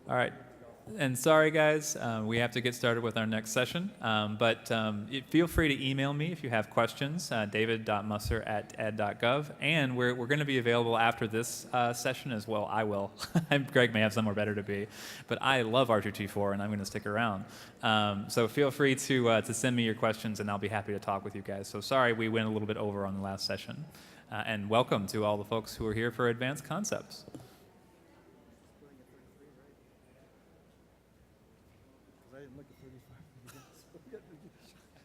All right. And sorry, guys, we have to get started with our next session. Feel free to email me if you have questions, david.musser@ed.gov. And we're going to be available after this session as well. I will. Greg may have somewhere better to be. But I love R2T4, and I'm going to stick around. So feel free to send me your questions, and I'll be happy to talk with you guys. So sorry we went a little bit over on the last session. And welcome to all the folks who are here for Advanced Concepts.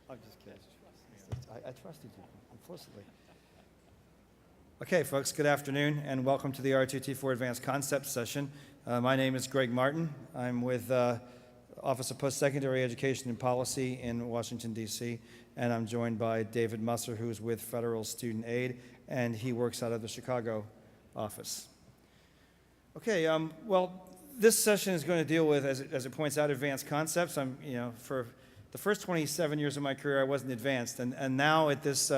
I'm just kidding. I trusted you implicitly. Okay, folks, good afternoon, and welcome to the R2T4 Advanced Concepts session. My name is Greg Martin. I'm with Office of Post-Secondary Education and Policy in Washington, D.C., and I'm joined by David Musser, who's with Federal Student Aid, and he works out of the Chicago office. Okay, this session is going to deal with, as it points out, advanced concepts. For the first 27 years of my career, I wasn't advanced, and now at this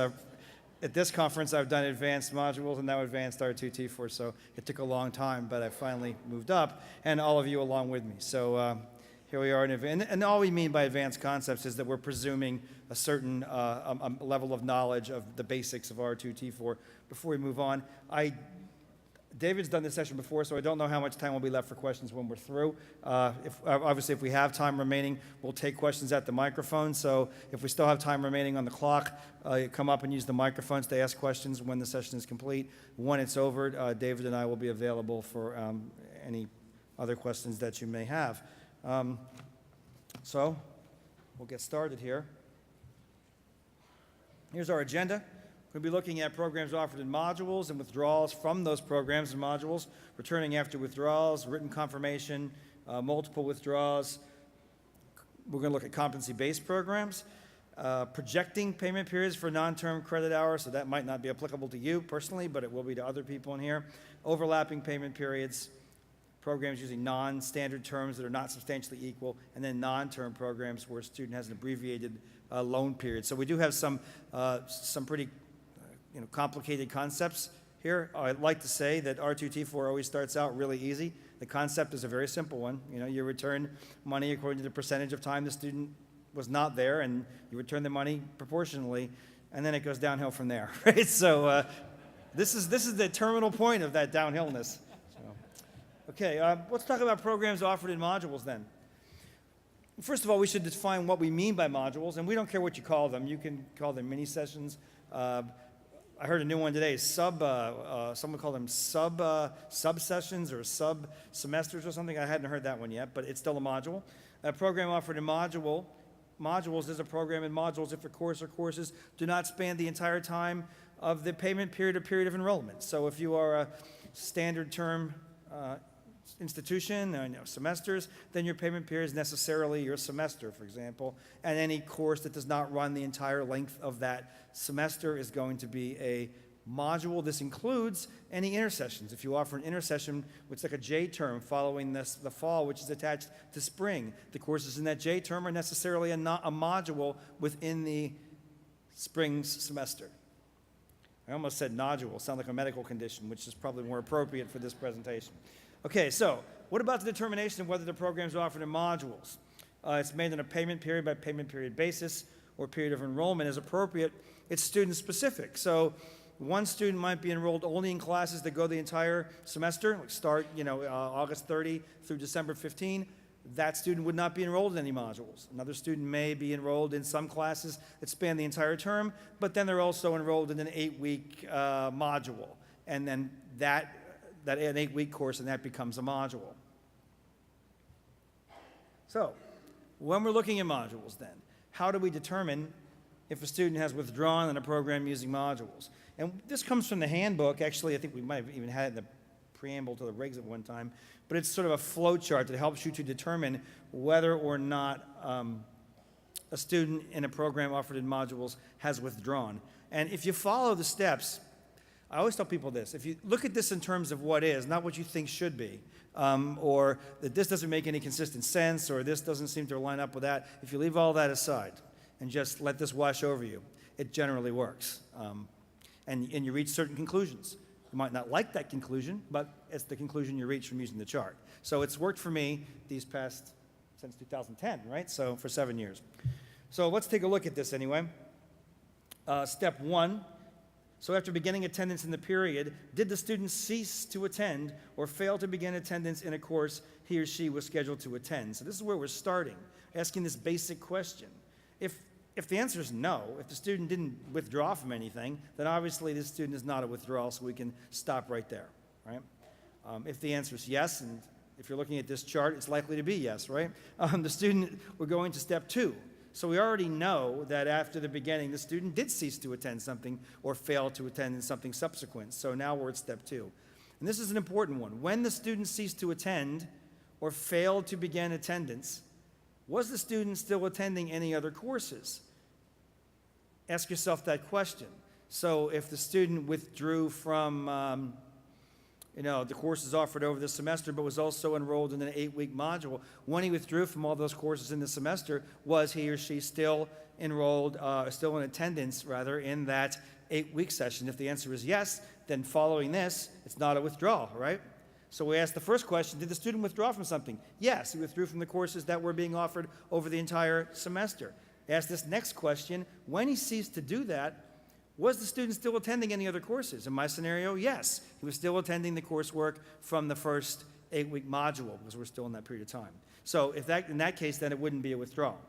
conference, I've done advanced modules and now advanced R2T4. So it took a long time, but I finally moved up, and all of you along with me. So here we are, and all we mean by advanced concepts is that we're presuming a certain level of knowledge of the basics of R2T4 before we move on. David's done this session before, so I don't know how much time will be left for questions when we're through. Obviously, if we have time remaining, we'll take questions at the microphone. So if we still have time remaining on the clock, come up and use the microphones to ask questions when the session is complete. When it's over, David and I will be available for any other questions that you may have. So we'll get started here. Here's our agenda. We'll be looking at programs offered in modules and withdrawals from those programs and modules, returning after withdrawals, written confirmation, multiple withdrawals. We're going to look at competency-based programs, projecting payment periods for non-term credit hours, so that might not be applicable to you personally, but it will be to other people in here. Overlapping payment periods, programs using non-standard terms that are not substantially equal, and then non-term programs where a student has an abbreviated loan period. So we do have some pretty complicated concepts here. I'd like to say that R2T4 always starts out really easy. The concept is a very simple one. You return money according to the percentage of time the student was not there, and you return the money proportionally, and then it goes downhill from there, right? So this is the terminal point of that downhillness. Okay, let's talk about programs offered in modules then. First of all, we should define what we mean by modules, and we don't care what you call them. You can call them mini sessions. I heard a new one today, someone called them sub-sessions or sub-semesters or something. I hadn't heard that one yet, but it's still a module. A program offered in modules is a program in modules if a course or courses do not span the entire time of the payment period or period of enrollment. So if you are a standard term institution, semesters, then your payment period is necessarily your semester, for example, and any course that does not run the entire length of that semester is going to be a module. This includes any intersessions. If you offer an intersession, which is like a J term following the fall, which is attached to spring, the courses in that J term are necessarily a module within the spring's semester. I almost said nodule, sound like a medical condition, which is probably more appropriate for this presentation. Okay, so what about the determination of whether the program is offered in modules? It's made on a payment period by payment period basis or period of enrollment as appropriate. It's student specific. So one student might be enrolled only in classes that go the entire semester, like start August 30 through December 15. That student would not be enrolled in any modules. Another student may be enrolled in some classes that span the entire term, but then they're also enrolled in an 8-week module. And then that an 8-week course, and that becomes a module. So, when we're looking at modules then, how do we determine if a student has withdrawn in a program using modules? And this comes from the handbook. Actually, I think we might have even had it in the preamble to the regs at one time, but it's sort of a flow chart that helps you to determine whether or not a student in a program offered in modules has withdrawn. And if you follow the steps, I always tell people this: if you look at this in terms of what is, not what you think should be, or that this doesn't make any consistent sense, or this doesn't seem to line up with that, if you leave all that aside and just let this wash over you, it generally works. And you reach certain conclusions. You might not like that conclusion, but it's the conclusion you reach from using the chart. So it's worked for me since 2010, right? So for 7 years. So let's take a look at this anyway. Step 1. So after beginning attendance in the period, did the student cease to attend or fail to begin attendance in a course he or she was scheduled to attend? So this is where we're starting, asking this basic question. If the answer is no, if the student didn't withdraw from anything, then obviously this student is not a withdrawal, so we can stop right there, right? If the answer is yes, and if you're looking at this chart, it's likely to be yes, right? We're going to step 2. So we already know that after the beginning, the student did cease to attend something or fail to attend in something subsequent. So now we're at step 2. And this is an important one. When the student ceased to attend or failed to begin attendance, was the student still attending any other courses? Ask yourself that question. So if the student withdrew from the courses offered over the semester, but was also enrolled in an 8-week module. When he withdrew from all those courses in the semester, was he or she still enrolled, still in attendance, rather, in that 8-week session? If the answer is yes, then following this, it's not a withdrawal, right? So we asked the first question, did the student withdraw from something? Yes, he withdrew from the courses that were being offered over the entire semester. Ask this next question, when he ceased to do that, was the student still attending any other courses? In my scenario, yes. He was still attending the coursework from the first 8-week module because we're still in that period of time. So in that case, then it wouldn't be a withdrawal.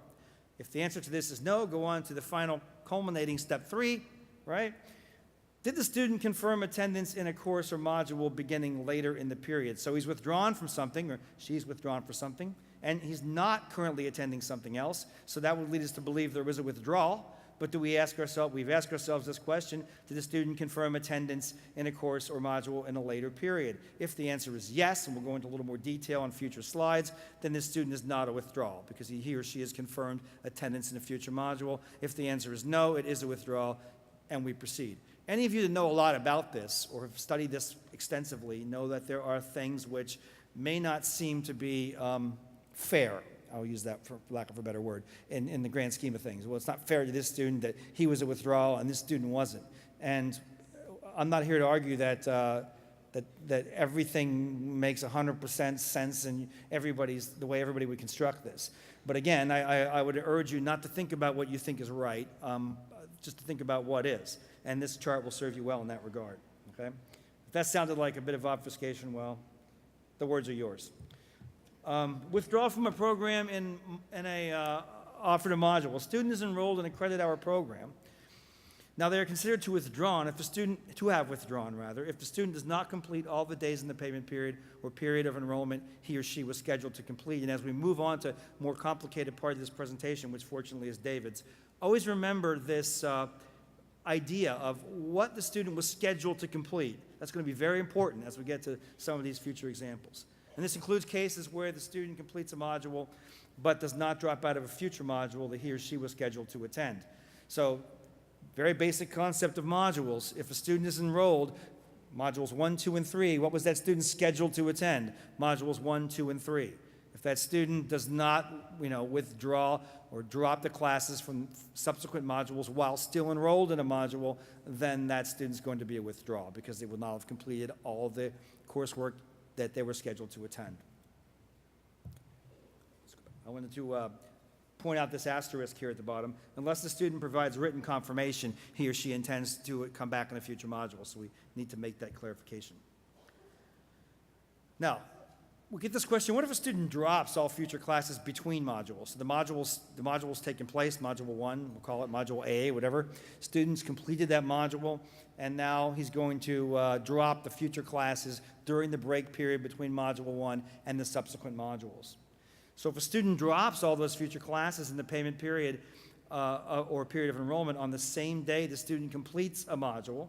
If the answer to this is no, go on to the final culminating step 3, right? Did the student confirm attendance in a course or module beginning later in the period? So he's withdrawn from something, or she's withdrawn for something, and he's not currently attending something else. So that would lead us to believe there was a withdrawal. But we've asked ourselves this question, did the student confirm attendance in a course or module in a later period? If the answer is yes, and we'll go into a little more detail on future slides, then this student is not a withdrawal because he or she has confirmed attendance in a future module. If the answer is no, it is a withdrawal, and we proceed. Any of you that know a lot about this or have studied this extensively know that there are things which may not seem to be fair. I'll use that for lack of a better word, in the grand scheme of things. Well, it's not fair to this student that he was a withdrawal and this student wasn't. And I'm not here to argue that everything makes 100% sense and the way everybody would construct this. But again, I would urge you not to think about what you think is right, just to think about what is. And this chart will serve you well in that regard, okay? If that sounded like a bit of obfuscation, well, the words are yours. Withdraw from a program in a offered a module. A student is enrolled in a credit hour program. Now they are considered to have withdrawn, if the student does not complete all the days in the payment period or period of enrollment he or she was scheduled to complete. And as we move on to a more complicated part of this presentation, which fortunately is David's, always remember this idea of what the student was scheduled to complete. That's going to be very important as we get to some of these future examples. And this includes cases where the student completes a module but does not drop out of a future module that he or she was scheduled to attend. So, very basic concept of modules. If a student is enrolled, modules 1, 2, and 3, what was that student scheduled to attend? Modules 1, 2, and 3. If that student does not, withdraw or drop the classes from subsequent modules while still enrolled in a module, then that student's going to be a withdrawal because they will not have completed all the coursework that they were scheduled to attend. I wanted to point out this asterisk here at the bottom. Unless the student provides written confirmation, he or she intends to come back in a future module, so we need to make that clarification. Now, we get this question, what if a student drops all future classes between modules? So the module's taking place, module 1, we'll call it module A, whatever. Students completed that module, and now he's going to drop the future classes during the break period between module 1 and the subsequent modules. So if a student drops all those future classes in the payment period or period of enrollment on the same day the student completes a module,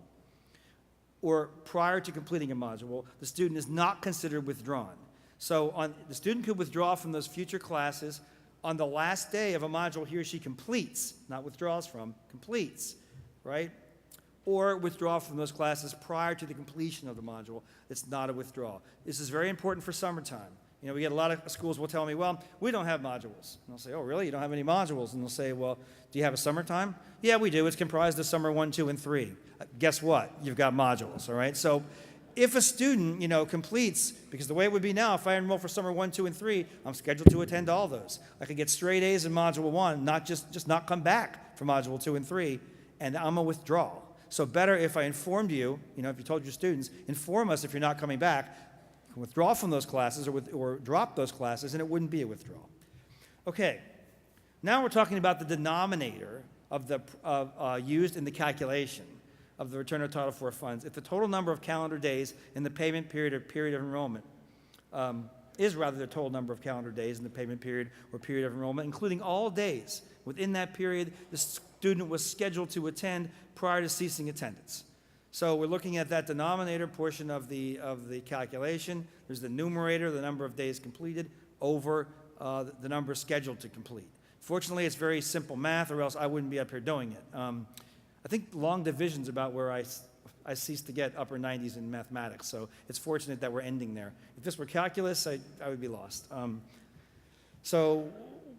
or prior to completing a module, the student is not considered withdrawn. So the student could withdraw from those future classes on the last day of a module he or she completes, not withdraws from, completes, right? Or withdraw from those classes prior to the completion of the module. It's not a withdrawal. This is very important for summertime. You know, we get a lot of schools will tell me, well, we don't have modules. And I'll say, oh, really? You don't have any modules? And they'll say, well, do you have a summertime? Yeah, we do. It's comprised of summer 1, 2, and 3. Guess what? You've got modules, all right? So if a student, completes, because the way it would be now, if I enroll for summer 1, 2, and 3, I'm scheduled to attend all those. I could get straight A's in module 1, not just not come back for module 2 and 3, and I'm a withdrawal. So better if I informed you, if you told your students, inform us if you're not coming back, withdraw from those classes or drop those classes, and it wouldn't be a withdrawal. Okay, now we're talking about the denominator used in the calculation of the return of Title IV funds. If the total number of calendar days in the payment period or period of enrollment is rather the total number of calendar days in the payment period or period of enrollment, including all days within that period the student was scheduled to attend prior to ceasing attendance. So we're looking at that denominator portion of the calculation. There's the numerator, the number of days completed, over the number scheduled to complete. Fortunately, it's very simple math, or else I wouldn't be up here doing it. I think long division's about where I ceased to get upper 90s in mathematics, so it's fortunate that we're ending there. If this were calculus, I would be lost. So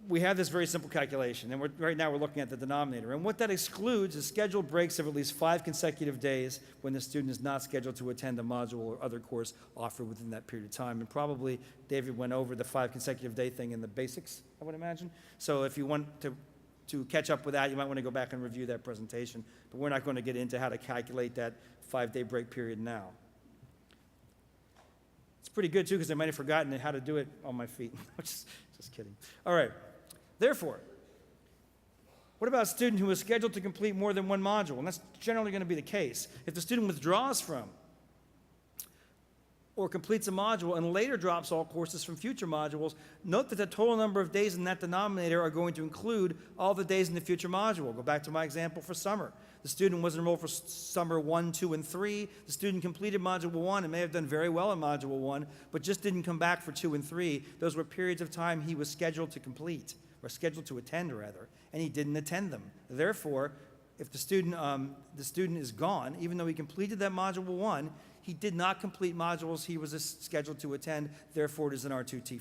we have this very simple calculation, and right now we're looking at the denominator. And what that excludes is scheduled breaks of at least 5 consecutive days when the student is not scheduled to attend a module or other course offered within that period of time. And probably David went over the 5 consecutive day thing in the basics, I would imagine. So if you want to catch up with that, you might want to go back and review that presentation. But we're not going to get into how to calculate that 5-day break period now. It's pretty good, too, because I might have forgotten how to do it on my feet. Just kidding. All right. Therefore, what about a student who is scheduled to complete more than one module? And that's generally going to be the case. If the student withdraws from or completes a module and later drops all courses from future modules, note that the total number of days in that denominator are going to include all the days in the future module. Go back to my example for summer. The student was enrolled for summer 1, 2, and 3. The student completed module 1 and may have done very well in module 1, but just didn't come back for 2 and 3. Those were periods of time he was scheduled to complete, or scheduled to attend rather, and he didn't attend them. Therefore, if the student is gone, even though he completed that module 1, he did not complete modules he was scheduled to attend, therefore it is an R2T4.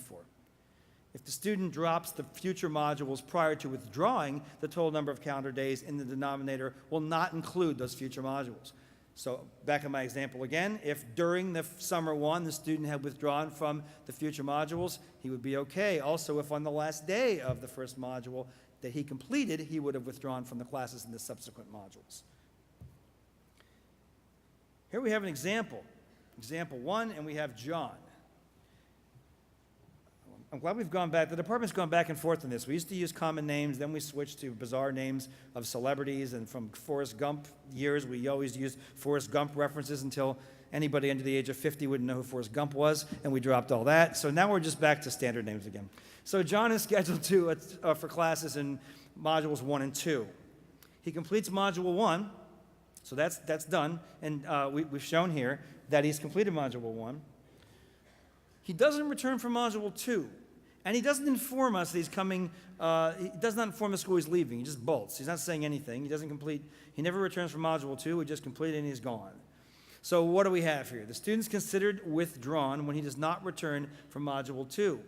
If the student drops the future modules prior to withdrawing, the total number of calendar days in the denominator will not include those future modules. So back in my example again, if during the summer 1 the student had withdrawn from the future modules, he would be okay. Also, if on the last day of the first module that he completed, he would have withdrawn from the classes in the subsequent modules. Here we have an example. Example 1, and we have John. I'm glad we've gone back. The department's gone back and forth on this. We used to use common names, then we switched to bizarre names of celebrities, and from Forrest Gump years, we always used Forrest Gump references until anybody under the age of 50 wouldn't know who Forrest Gump was, and we dropped all that. So now we're just back to standard names again. So John is scheduled for classes in modules 1 and 2. He completes module 1, so that's done, and we've shown here that he's completed module 1. He doesn't return from module 2. And he doesn't inform us that he's coming, he does not inform the school he's leaving. He just bolts. He's not saying anything. He never returns from module 2. He just completed and he's gone. So what do we have here? The student's considered withdrawn when he does not return from module 2.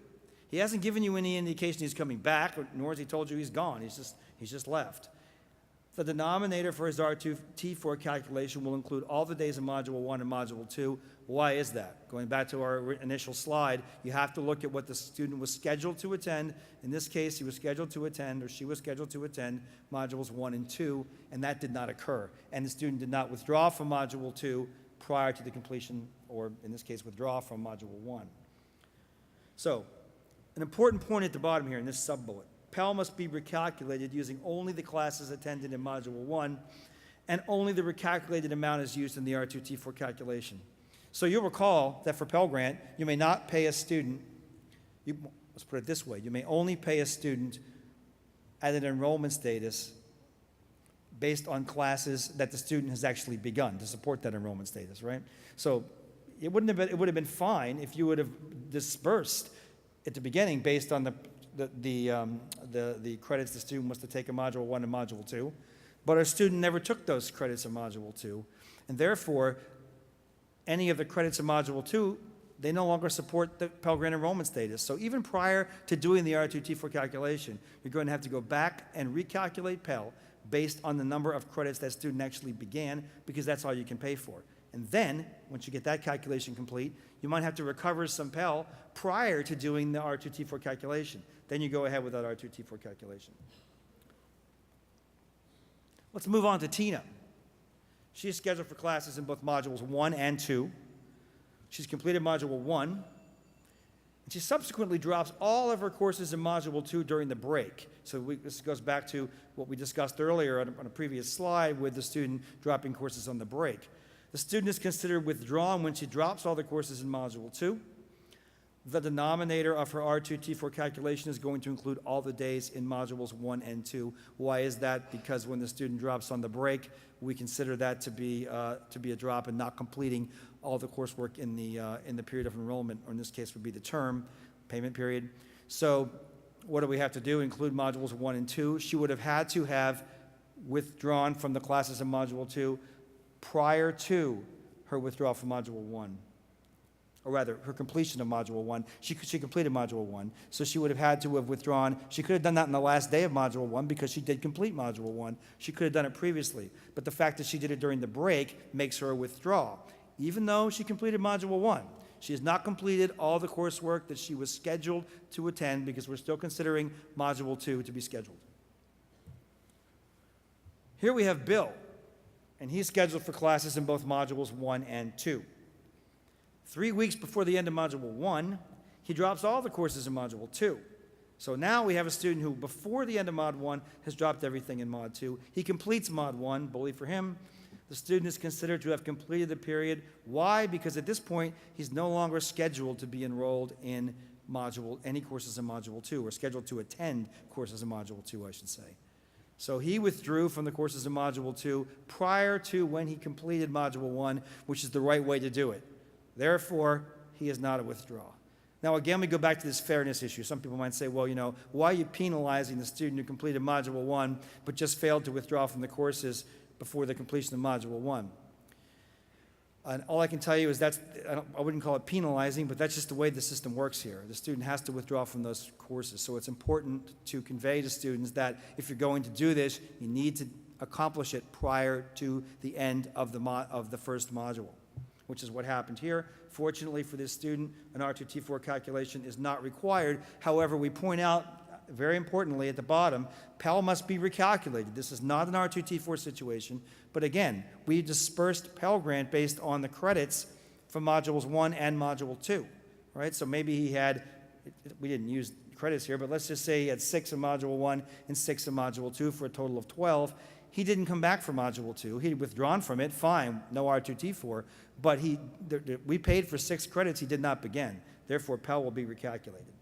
He hasn't given you any indication he's coming back, nor has he told you he's gone. He's just left. The denominator for his R2T4 calculation will include all the days in module 1 and module 2. Why is that? Going back to our initial slide, you have to look at what the student was scheduled to attend. In this case, he was scheduled to attend, or she was scheduled to attend, modules 1 and 2, and that did not occur. And the student did not withdraw from module 2 prior to the completion, or in this case, withdraw from module 1. So, an important point at the bottom here in this sub-bullet. Pell must be recalculated using only the classes attended in module 1, and only the recalculated amount is used in the R2T4 calculation. So you'll recall that for Pell Grant, you may not pay a student, let's put it this way, you may only pay a student at an enrollment status based on classes that the student has actually begun to support that enrollment status, right? So it would have been fine if you would have dispersed at the beginning based on the credits the student was to take in module 1 and module 2, but our student never took those credits in module 2, and therefore any of the credits in module 2 they no longer support the Pell Grant enrollment status. So even prior to doing the R2T4 calculation, you're going to have to go back and recalculate Pell based on the number of credits that student actually began, because that's all you can pay for. And then, once you get that calculation complete, you might have to recover some Pell prior to doing the R2T4 calculation. Then you go ahead with that R2T4 calculation. Let's move on to Tina. She is scheduled for classes in both modules 1 and 2. She's completed module 1, and she subsequently drops all of her courses in module 2 during the break. So this goes back to what we discussed earlier on a previous slide with the student dropping courses on the break. The student is considered withdrawn when she drops all the courses in module 2. The denominator of her R2T4 calculation is going to include all the days in modules 1 and 2. Why is that? Because when the student drops on the break, we consider that to be a drop and not completing all the coursework in the period of enrollment, or in this case would be the term payment period. So what do we have to do? Include modules 1 and 2. She would have had to have withdrawn from the classes in module 2 prior to her withdrawal from module 1. Or rather, her completion of module 1. She completed module 1, so she would have had to have withdrawn. She could have done that on the last day of module 1 because she did complete module 1. She could have done it previously, but the fact that she did it during the break makes her a withdrawal. Even though she completed module 1, she has not completed all the coursework that she was scheduled to attend, because we're still considering module 2 to be scheduled. Here we have Bill, and he's scheduled for classes in both modules 1 and 2. 3 weeks before the end of module 1, he drops all the courses in module 2. So now we have a student who, before the end of mod 1, has dropped everything in mod 2. He completes mod 1, bully for him. The student is considered to have completed the period. Why? Because at this point, he's no longer scheduled to be enrolled in any courses in module 2, or scheduled to attend courses in module 2, I should say. So he withdrew from the courses in module 2 prior to when he completed module 1, which is the right way to do it. Therefore, he is not a withdrawal. Now, again, we go back to this fairness issue. Some people might say, well, why are you penalizing the student who completed module 1 but just failed to withdraw from the courses before the completion of module 1? And all I can tell you is I wouldn't call it penalizing, but that's just the way the system works here. The student has to withdraw from those courses. So it's important to convey to students that if you're going to do this, you need to accomplish it prior to the end of the first module, which is what happened here. Fortunately for this student, an R2T4 calculation is not required. However, we point out, very importantly at the bottom, Pell must be recalculated. This is not an R2T4 situation, but again, we dispersed Pell Grant based on the credits from modules 1 and module 2, right? So maybe we didn't use credits here, but let's just say he had 6 in module 1 and 6 in module 2 for a total of 12. He didn't come back for module 2. He'd withdrawn from it, fine, no R2T4, but we paid for 6 credits he did not begin. Therefore, Pell will be recalculated.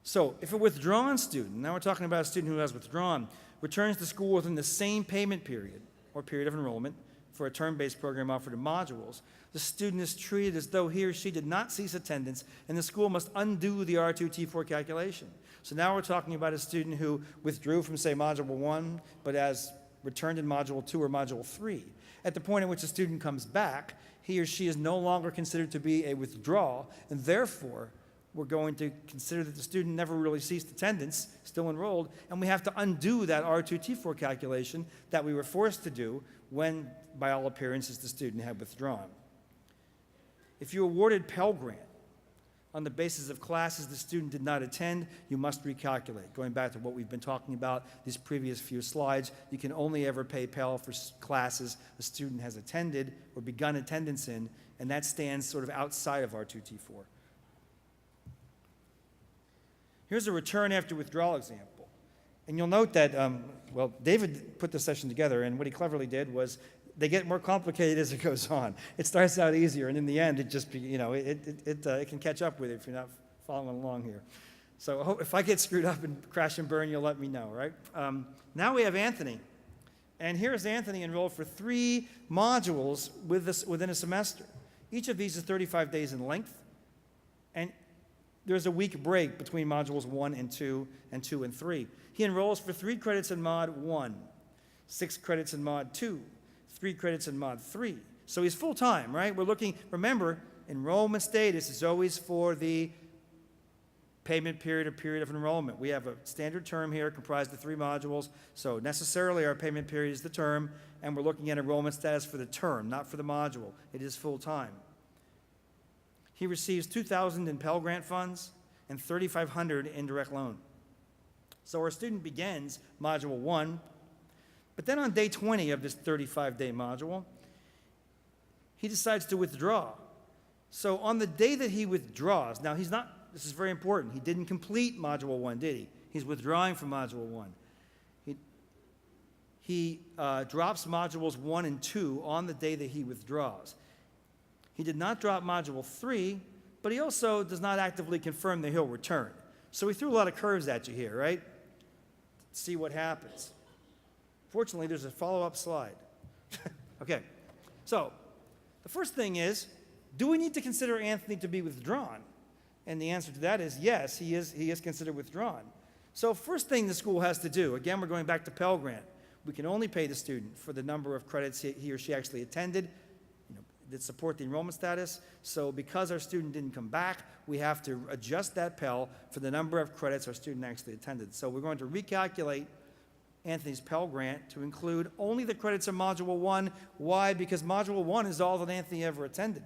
So if a withdrawn student, now we're talking about a student who has withdrawn, returns to school within the same payment period or period of enrollment for a term-based program offered in modules, the student is treated as though he or she did not cease attendance, and the school must undo the R2T4 calculation. So now we're talking about a student who withdrew from, say, module 1, but has returned in module 2 or module 3. At the point at which the student comes back, he or she is no longer considered to be a withdrawal, and therefore we're going to consider that the student never really ceased attendance, still enrolled, and we have to undo that R2T4 calculation that we were forced to do when, by all appearances, the student had withdrawn. If you awarded Pell Grant on the basis of classes the student did not attend, you must recalculate. Going back to what we've been talking about these previous few slides, you can only ever pay Pell for classes a student has attended or begun attendance in, and that stands sort of outside of R2T4. Here's a return after withdrawal example. And you'll note that, David put this session together, and what he cleverly did was they get more complicated as it goes on. It starts out easier, and in the end, it can catch up with it if you're not following along here. So if I get screwed up and crash and burn, you'll let me know, right? Now we have Anthony. And here's Anthony enrolled for 3 modules within a semester. Each of these is 35 days in length. And there's a week break between modules 1 and 2 and 2 and 3. He enrolls for 3 credits in mod 1, 6 credits in mod 2, 3 credits in Mod 3. So he's full-time, right? We're looking, remember, enrollment status is always for the payment period or period of enrollment. We have a standard term here comprised of 3 modules, so necessarily our payment period is the term, and we're looking at enrollment status for the term, not for the module. It is full-time. He receives $2,000 in Pell Grant funds and $3,500 indirect loan. So our student begins Module 1, but then on day 20 of this 35-day module, he decides to withdraw. So on the day that he withdraws, now he's not, this is very important, he didn't complete Module 1, did he? He's withdrawing from Module 1. He drops Modules 1 and 2 on the day that he withdraws. He did not drop Module 3, but he also does not actively confirm that he'll return. So he threw a lot of curves at you here, right? See what happens. Fortunately, there's a follow-up slide. Okay, so the first thing is, do we need to consider Anthony to be withdrawn? And the answer to that is yes, he is considered withdrawn. So first thing the school has to do, again, we're going back to Pell Grant. We can only pay the student for the number of credits he or she actually attended, that support the enrollment status. So because our student didn't come back, we have to adjust that Pell for the number of credits our student actually attended. So we're going to recalculate Anthony's Pell Grant to include only the credits in Module 1. Why? Because Module 1 is all that Anthony ever attended.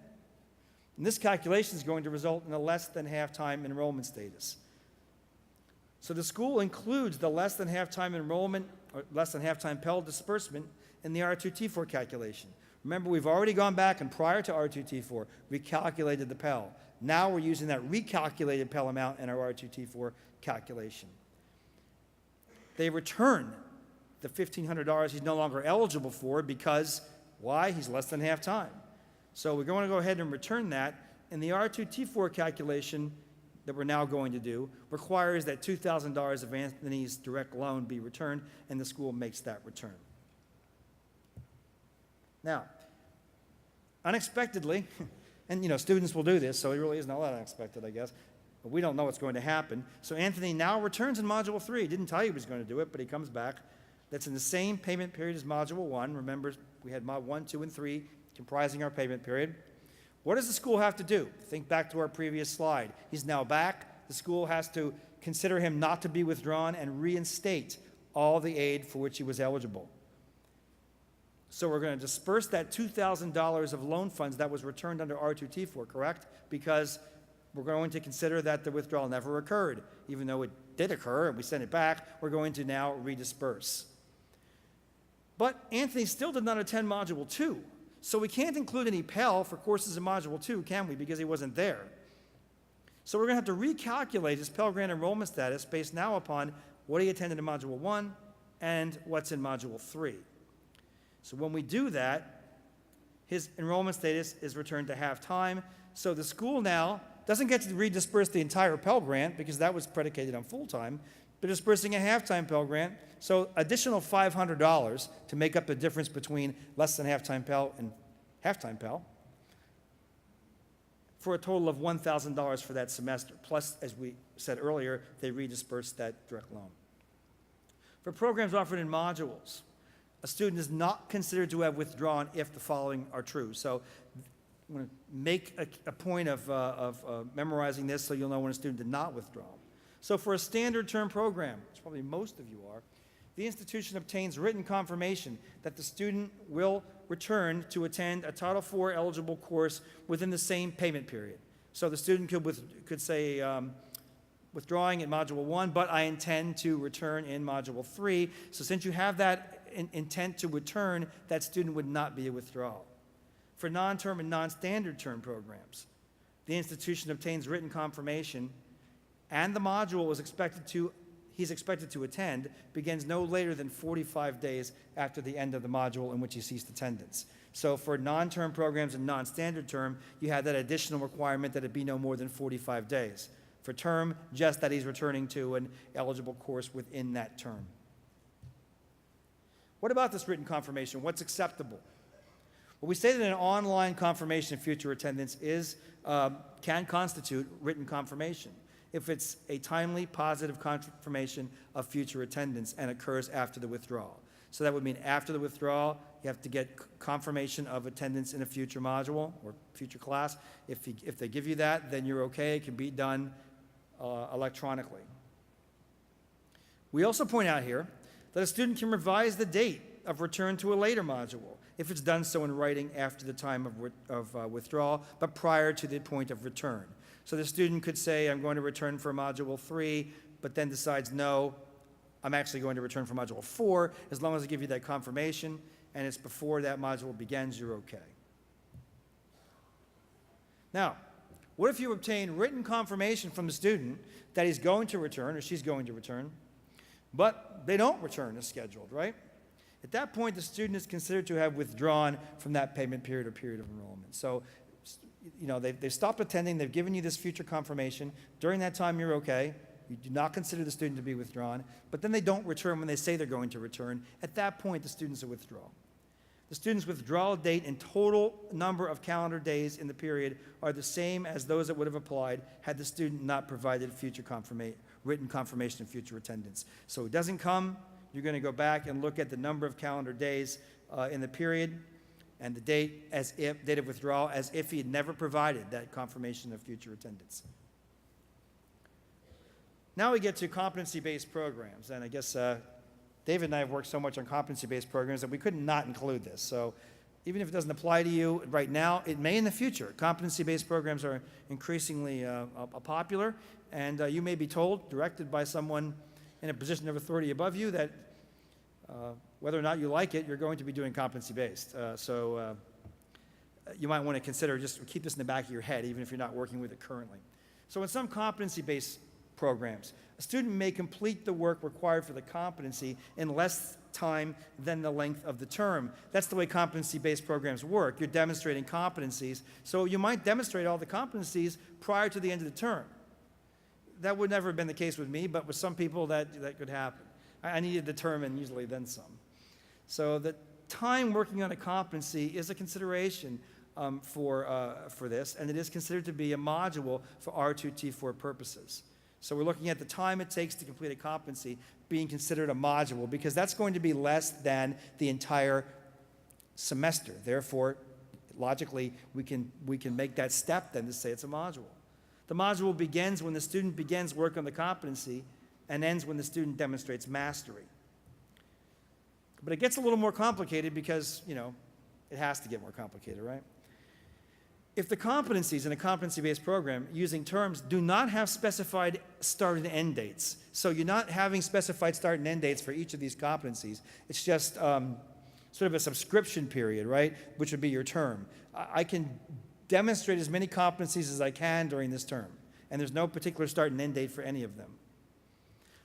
And this calculation is going to result in a less than half-time enrollment status. So the school includes the less than half-time enrollment or less than half-time Pell disbursement in the R2T4 calculation. Remember, we've already gone back and prior to R2T4, recalculated the Pell. Now we're using that recalculated Pell amount in our R2T4 calculation. They return the $1,500 he's no longer eligible for because, why? He's less than half-time. So we're going to go ahead and return that, and the R2T4 calculation that we're now going to do requires that $2,000 of Anthony's direct loan be returned, and the school makes that return. Now, unexpectedly, and students will do this, so it really isn't all that unexpected, I guess, but we don't know what's going to happen. So Anthony now returns in Module 3. He didn't tell you he was going to do it, but he comes back. That's in the same payment period as Module 1. Remember, we had Mod 1, 2, and 3 comprising our payment period. What does the school have to do? Think back to our previous slide. He's now back. The school has to consider him not to be withdrawn and reinstate all the aid for which he was eligible. So we're going to disperse that $2,000 of loan funds that was returned under R2T4, correct? Because we're going to consider that the withdrawal never occurred. Even though it did occur and we sent it back, we're going to now redisperse. But Anthony still did not attend Module 2. So we can't include any Pell for courses in Module 2, can we? Because he wasn't there. So we're going to have to recalculate his Pell Grant enrollment status based now upon what he attended in Module 1 and what's in Module 3. So when we do that, his enrollment status is returned to half-time. So the school now doesn't get to redisperse the entire Pell Grant because that was predicated on full-time. They're dispersing a half-time Pell Grant, so additional $500 to make up the difference between less than half-time Pell and half-time Pell for a total of $1,000 for that semester. Plus, as we said earlier, they redisperse that direct loan. For programs offered in modules, a student is not considered to have withdrawn if the following are true. So I'm going to make a point of memorizing this so you'll know when a student did not withdraw. So for a standard term program, which probably most of you are, the institution obtains written confirmation that the student will return to attend a Title IV eligible course within the same payment period. So the student could say, withdrawing in Module 1, but I intend to return in Module 3. So since you have that intent to return, that student would not be a withdrawal. For non-term and non-standard term programs, the institution obtains written confirmation and the module he's expected to attend begins no later than 45 days after the end of the module in which he ceased attendance. So for non-term programs and non-standard term, you have that additional requirement that it be no more than 45 days. For term, just that he's returning to an eligible course within that term. What about this written confirmation? What's acceptable? Well, we say that an online confirmation of future attendance can constitute written confirmation if it's a timely, positive confirmation of future attendance and occurs after the withdrawal. So that would mean after the withdrawal, you have to get confirmation of attendance in a future module or future class. If they give you that, then you're okay. It can be done electronically. We also point out here that a student can revise the date of return to a later module if it's done so in writing after the time of withdrawal, but prior to the point of return. So the student could say, I'm going to return for module 3, but then decides, no, I'm actually going to return for module 4. As long as I give you that confirmation and it's before that module begins, you're okay. Now, what if you obtain written confirmation from the student that he's going to return or she's going to return, but they don't return as scheduled, right? At that point, the student is considered to have withdrawn from that payment period or period of enrollment. So, they've stopped attending, they've given you this future confirmation. During that time, you're okay. You do not consider the student to be withdrawn, but then they don't return when they say they're going to return. At that point, the student's a withdrawal. The student's withdrawal date and total number of calendar days in the period are the same as those that would have applied had the student not provided written confirmation of future attendance. So it doesn't come, you're going to go back and look at the number of calendar days in the period and the date of withdrawal as if he had never provided that confirmation of future attendance. Now we get to competency-based programs, and I guess David and I have worked so much on competency-based programs that we couldn't not include this. So even if it doesn't apply to you right now, it may in the future. Competency-based programs are increasingly popular, and you may be told, directed by someone in a position of authority above you, that whether or not you like it, you're going to be doing competency-based. So you might want to consider, just keep this in the back of your head, even if you're not working with it currently. So in some competency-based programs, a student may complete the work required for the competency in less time than the length of the term. That's the way competency-based programs work. You're demonstrating competencies, so you might demonstrate all the competencies prior to the end of the term. That would never have been the case with me, but with some people that could happen. I needed the term and usually then some. So the time working on a competency is a consideration for this, and it is considered to be a module for R2T4 purposes. So we're looking at the time it takes to complete a competency being considered a module because that's going to be less than the entire semester. Therefore, logically, we can make that step then to say it's a module. The module begins when the student begins work on the competency and ends when the student demonstrates mastery. But it gets a little more complicated because, it has to get more complicated, right? If the competencies in a competency-based program using terms do not have specified start and end dates, so you're not having specified start and end dates for each of these competencies, it's just sort of a subscription period, right, which would be your term. I can demonstrate as many competencies as I can during this term, and there's no particular start and end date for any of them.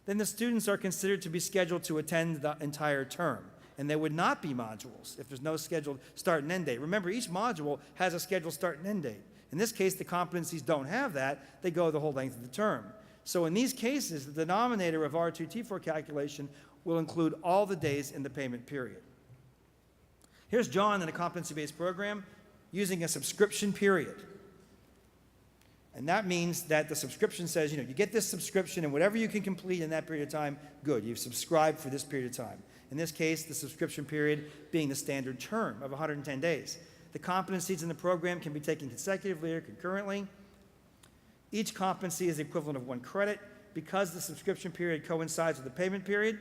Then the students are considered to be scheduled to attend the entire term. And they would not be modules if there's no scheduled start and end date. Remember, each module has a scheduled start and end date. In this case, the competencies don't have that. They go the whole length of the term. So in these cases, the denominator of R2T4 calculation will include all the days in the payment period. Here's John in a competency-based program using a subscription period. And that means that the subscription says, you get this subscription, and whatever you can complete in that period of time, good. You've subscribed for this period of time. In this case, the subscription period being the standard term of 110 days. The competencies in the program can be taken consecutively or concurrently. Each competency is the equivalent of 1 credit. Because the subscription period coincides with the payment period,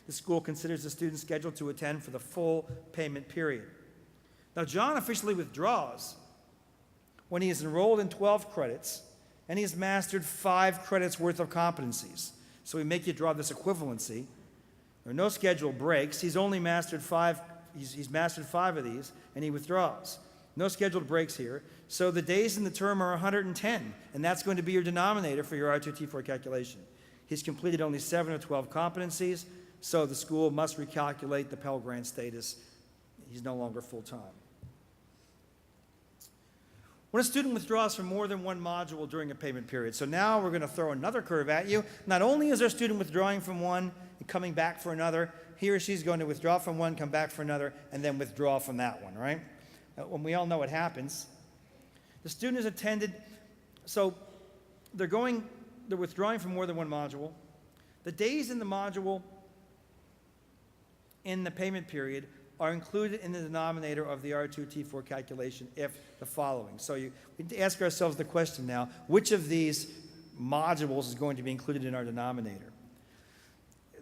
the school considers the student scheduled to attend for the full payment period. Now, John officially withdraws when he is enrolled in 12 credits and he has mastered 5 credits worth of competencies. So we make you draw this equivalency. There are no scheduled breaks. He's only mastered 5. He's mastered 5 of these, and he withdraws. No scheduled breaks here. So the days in the term are 110, and that's going to be your denominator for your R2T4 calculation. He's completed only 7 of 12 competencies, so the school must recalculate the Pell Grant status. He's no longer full-time. When a student withdraws from more than one module during a payment period, so now we're going to throw another curve at you. Not only is our student withdrawing from one and coming back for another, he or she's going to withdraw from one, come back for another, and then withdraw from that one, right? When we all know what happens. The student has attended, so they're withdrawing from more than one module. The days in the module in the payment period are included in the denominator of the R2T4 calculation if the following. So we need to ask ourselves the question now, which of these modules is going to be included in our denominator?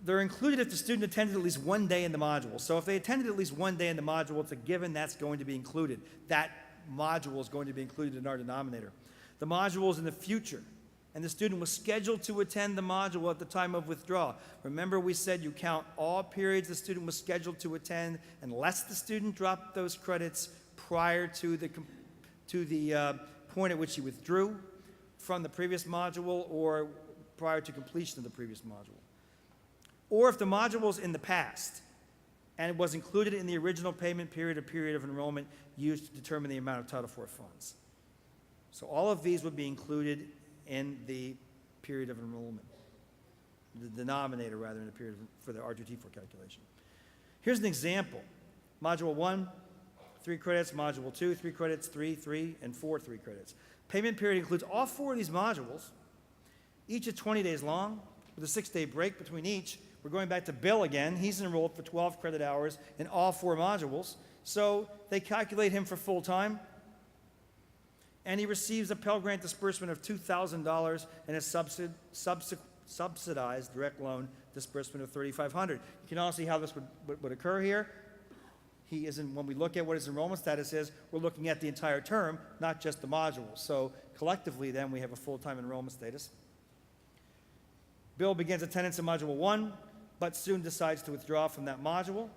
They're included if the student attended at least one day in the module. So if they attended at least one day in the module, it's a given that's going to be included. That module is going to be included in our denominator. The module is in the future, and the student was scheduled to attend the module at the time of withdrawal. Remember, we said you count all periods the student was scheduled to attend unless the student dropped those credits prior to the point at which he withdrew from the previous module or prior to completion of the previous module. Or if the module was in the past and it was included in the original payment period or period of enrollment used to determine the amount of Title IV funds. So all of these would be included in the period of enrollment, the denominator rather in the period for the R2T4 calculation. Here's an example. Module 1, 3 credits. Module 2, 3 credits, 3, 3, and 4, 3 credits. Payment period includes all 4 of these modules, each at 20 days long, with a 6-day break between each. We're going back to Bill again. He's enrolled for 12 credit hours in all 4 modules. So they calculate him for full time, and he receives a Pell Grant disbursement of $2,000 and a subsidized direct loan disbursement of $3,500. You can all see how this would occur here. When we look at what his enrollment status is, we're looking at the entire term, not just the modules. So collectively, then, we have a full-time enrollment status. Bill begins attendance in Module 1, but soon decides to withdraw from that module.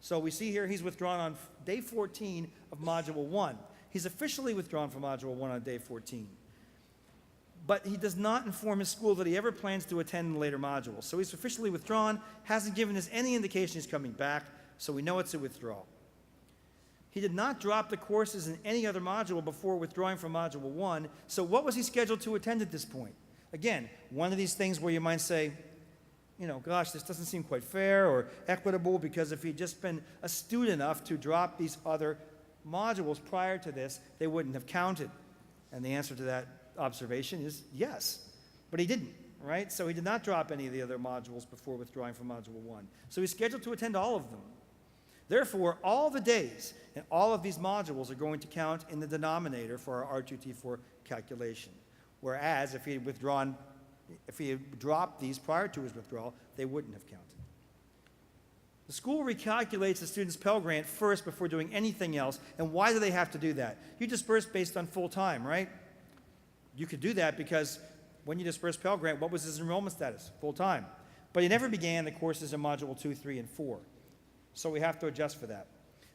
So we see here he's withdrawn on day 14 of Module 1. He's officially withdrawn from Module 1 on day 14. But he does not inform his school that he ever plans to attend in later modules. So he's officially withdrawn, hasn't given us any indication he's coming back, so we know it's a withdrawal. He did not drop the courses in any other module before withdrawing from Module 1, so what was he scheduled to attend at this point? Again, one of these things where you might say, gosh, this doesn't seem quite fair or equitable, because if he'd just been astute enough to drop these other modules prior to this, they wouldn't have counted. And the answer to that observation is yes, but he didn't, right? So he did not drop any of the other modules before withdrawing from Module 1. So he's scheduled to attend all of them. Therefore, all the days in all of these modules are going to count in the denominator for our R2T4 calculation. Whereas if he had dropped these prior to his withdrawal, they wouldn't have counted. The school recalculates the student's Pell Grant first before doing anything else. And why do they have to do that? You disperse based on full time, right? You could do that because when you disperse Pell Grant, what was his enrollment status? Full time. But he never began the courses in Module 2, 3, and 4. So we have to adjust for that.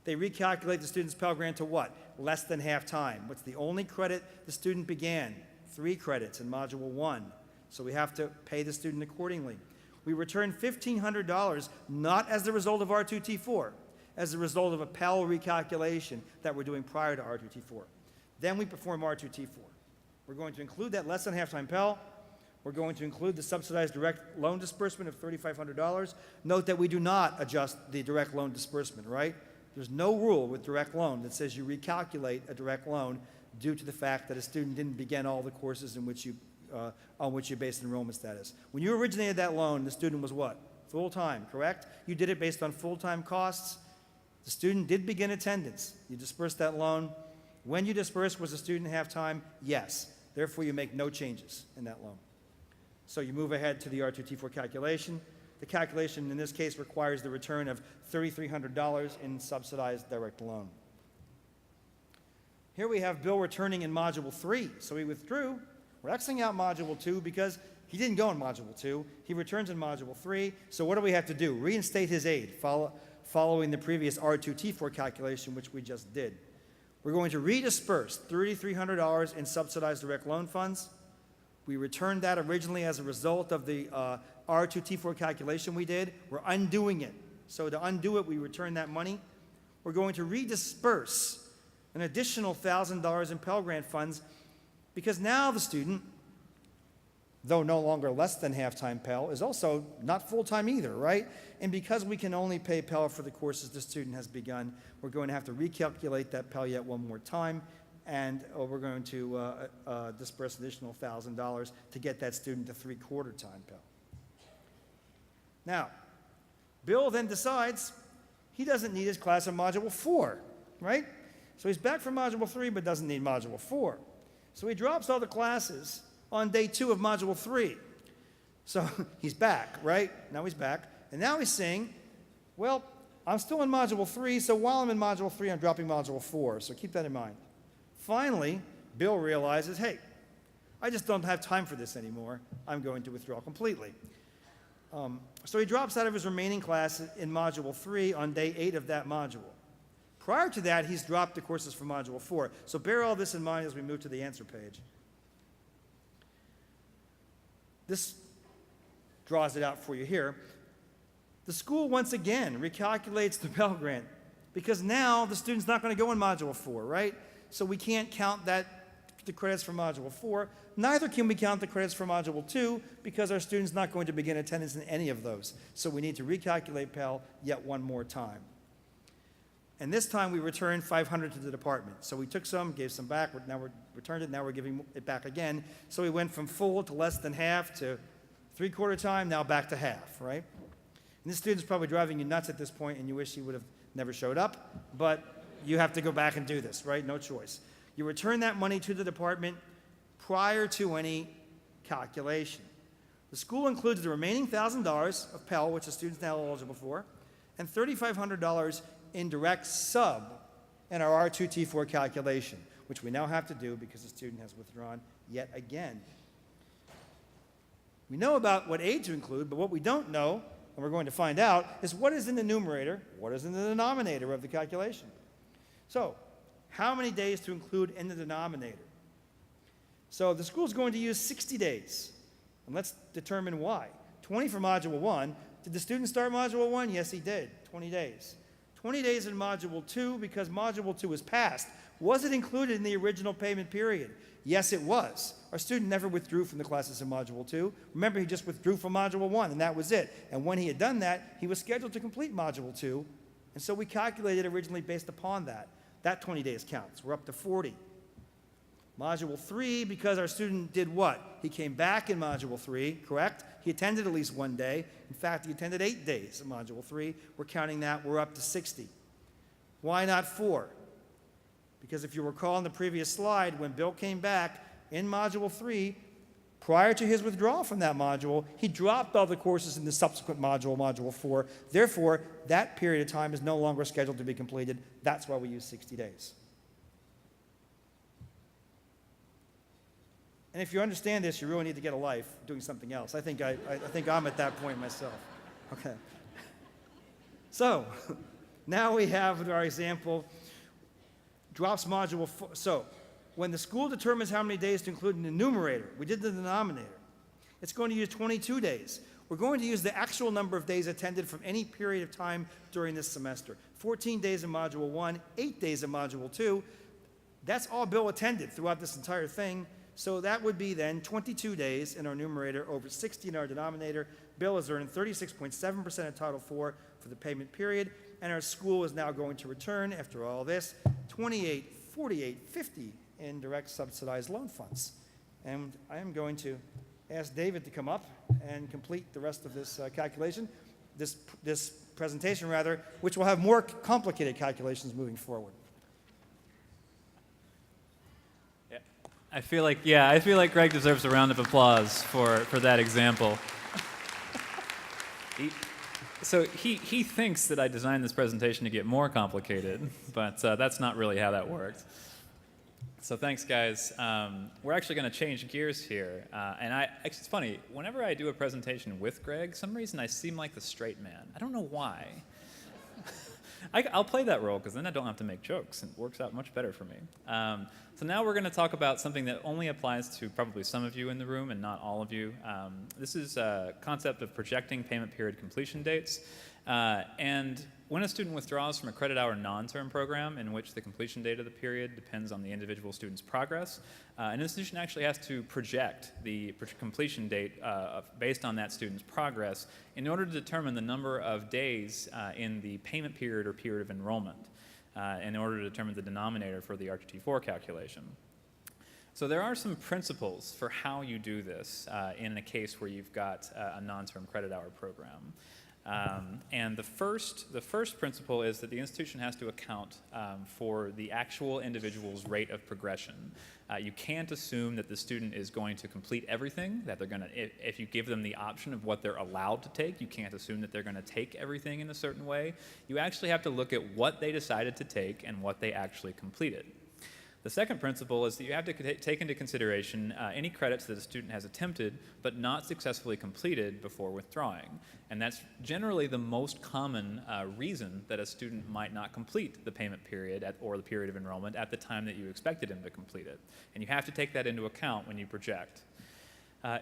They recalculate the student's Pell Grant to what? Less than half time. What's the only credit the student began? 3 credits in Module 1. So we have to pay the student accordingly. We return $1,500 not as the result of R2T4, as a result of a Pell recalculation that we're doing prior to R2T4. Then we perform R2T4. We're going to include that less than half-time Pell. We're going to include the subsidized direct loan disbursement of $3,500. Note that we do not adjust the direct loan disbursement, right? There's no rule with direct loan that says you recalculate a direct loan due to the fact that a student didn't begin all the courses in which on which you based enrollment status. When you originated that loan, the student was what? Full-time, correct? You did it based on full-time costs. The student did begin attendance. You dispersed that loan. When you dispersed, was the student half-time? Yes. Therefore, you make no changes in that loan. So you move ahead to the R2T4 calculation. The calculation in this case requires the return of $3,300 in subsidized direct loan. Here we have Bill returning in Module 3. So he withdrew. We're Xing out Module 2 because he didn't go in Module 2. He returns in Module 3. So what do we have to do? Reinstate his aid following the previous R2T4 calculation, which we just did. We're going to redisperse $3,300 in subsidized direct loan funds. We returned that originally as a result of the R2T4 calculation we did. We're undoing it. So to undo it, we return that money. We're going to redisperse an additional $1,000 in Pell Grant funds because now the student, though no longer less than half-time Pell, is also not full-time either, right? And because we can only pay Pell for the courses the student has begun, we're going to have to recalculate that Pell yet one more time, and we're going to disperse an additional $1,000 to get that student to 3/4 time Pell. Now, Bill then decides he doesn't need his class in Module 4, right? So he's back from Module 3 but doesn't need Module 4. So he drops all the classes on day 2 of Module 3. So he's back, right? Now he's back. And now he's saying, well, I'm still in Module 3, so while I'm in Module 3, I'm dropping Module 4. So keep that in mind. Finally, Bill realizes, hey, I just don't have time for this anymore. I'm going to withdraw completely. So he drops out of his remaining classes in Module 3 on day 8 of that module. Prior to that, he's dropped the courses for Module 4. So bear all this in mind as we move to the answer page. This draws it out for you here. The school once again recalculates the Pell Grant because now the student's not going to go in Module 4, right? So we can't count the credits for Module 4. Neither can we count the credits for Module 2 because our student's not going to begin attendance in any of those. So we need to recalculate Pell yet one more time. And this time we returned $500 to the department. So we took some, gave some back, now we returned it, now we're giving it back again. So we went from full to less than half to 3/4 time, now back to half, right? And this student's probably driving you nuts at this point and you wish he would have never showed up, but you have to go back and do this, right? No choice. You return that money to the department prior to any calculation. The school includes the remaining $1,000 of Pell, which the student's now eligible for, and $3,500 in direct sub in our R2T4 calculation, which we now have to do because the student has withdrawn yet again. We know about what aid to include, but what we don't know, and we're going to find out, is what is in the numerator, what is in the denominator of the calculation. So, how many days to include in the denominator? So the school's going to use 60 days. And let's determine why. 20 for Module 1. Did the student start Module 1? Yes, he did. 20 days. 20 days in Module 2 because Module 2 was passed. Was it included in the original payment period? Yes, it was. Our student never withdrew from the classes in Module 2. Remember, he just withdrew from Module 1, and that was it. And when he had done that, he was scheduled to complete Module 2. And so we calculated originally based upon that. That 20 days counts. We're up to 40. Module 3, because our student did what? He came back in Module 3, correct? He attended at least one day. In fact, he attended 8 days in Module 3. We're counting that. We're up to 60. Why not 4? Because if you recall in the previous slide, when Bill came back in Module 3, prior to his withdrawal from that module, he dropped all the courses in the subsequent module, Module 4. Therefore, that period of time is no longer scheduled to be completed. That's why we use 60 days. And if you understand this, you really need to get a life doing something else. I think I'm at that point myself. Okay. So, now we have our example, drops Module 4. So, when the school determines how many days to include in the numerator, we did the denominator. It's going to use 22 days. We're going to use the actual number of days attended from any period of time during this semester. 14 days in Module 1, 8 days in Module 2. That's all Bill attended throughout this entire thing. So that would be then 22 days in our numerator over 60 in our denominator. Bill has earned 36.7% of Title IV for the payment period, and our school is now going to return, after all this, 28, 48, 50 in direct subsidized loan funds. And I am going to ask David to come up and complete the rest of this calculation, this presentation rather, which will have more complicated calculations moving forward. I feel like Greg deserves a round of applause for that example. He thinks that I designed this presentation to get more complicated, but that's not really how that worked. So thanks, guys. We're actually going to change gears here. And it's funny, whenever I do a presentation with Greg, some reason I seem like the straight man. I don't know why. I'll play that role because then I don't have to make jokes. It works out much better for me. So now we're going to talk about something that only applies to probably some of you in the room and not all of you. This is a concept of projecting payment period completion dates. And when a student withdraws from a credit hour non-term program in which the completion date of the period depends on the individual student's progress, an institution actually has to project the completion date based on that student's progress in order to determine the number of days in the payment period or period of enrollment in order to determine the denominator for the R2T4 calculation. So there are some principles for how you do this in a case where you've got a non-term credit hour program. And the first principle is that the institution has to account for the actual individual's rate of progression. You can't assume that the student is going to complete everything, that they're going to, if you give them the option of what they're allowed to take, you can't assume that they're going to take everything in a certain way. You actually have to look at what they decided to take and what they actually completed. The second principle is that you have to take into consideration any credits that a student has attempted but not successfully completed before withdrawing. And that's generally the most common reason that a student might not complete the payment period or the period of enrollment at the time that you expected him to complete it. And you have to take that into account when you project.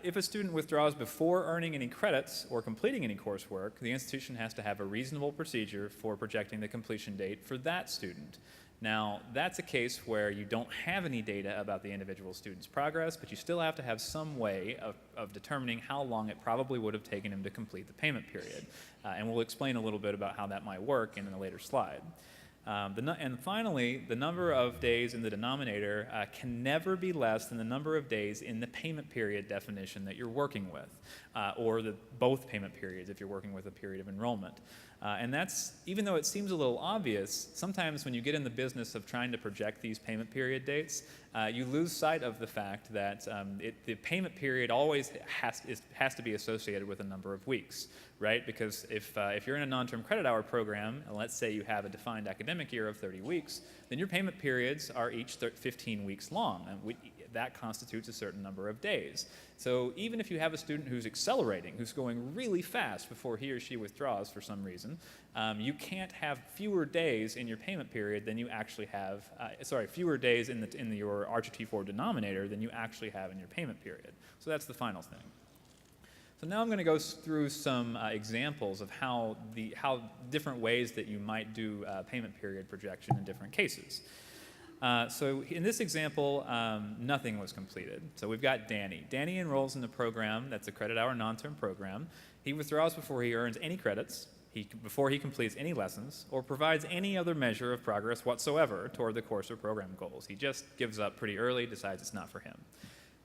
If a student withdraws before earning any credits or completing any coursework, the institution has to have a reasonable procedure for projecting the completion date for that student. Now, that's a case where you don't have any data about the individual student's progress, but you still have to have some way of determining how long it probably would have taken him to complete the payment period. And we'll explain a little bit about how that might work in a later slide. And finally, the number of days in the denominator can never be less than the number of days in the payment period definition that you're working with, or both payment periods if you're working with a period of enrollment. And that's, even though it seems a little obvious, sometimes when you get in the business of trying to project these payment period dates, you lose sight of the fact that the payment period always has to be associated with a number of weeks, right? Because if you're in a non-term credit hour program, and let's say you have a defined academic year of 30 weeks, then your payment periods are each 15 weeks long, and that constitutes a certain number of days. So even if you have a student who's accelerating, who's going really fast before he or she withdraws for some reason, you can't have fewer days in your payment period than you actually have, fewer days in your R2T4 denominator than you actually have in your payment period. So that's the final thing. So now I'm going to go through some examples of how different ways that you might do payment period projection in different cases. So in this example, nothing was completed. So we've got Danny. Danny enrolls in the program that's a credit hour non-term program. He withdraws before he earns any credits, before he completes any lessons, or provides any other measure of progress whatsoever toward the course or program goals. He just gives up pretty early, decides it's not for him.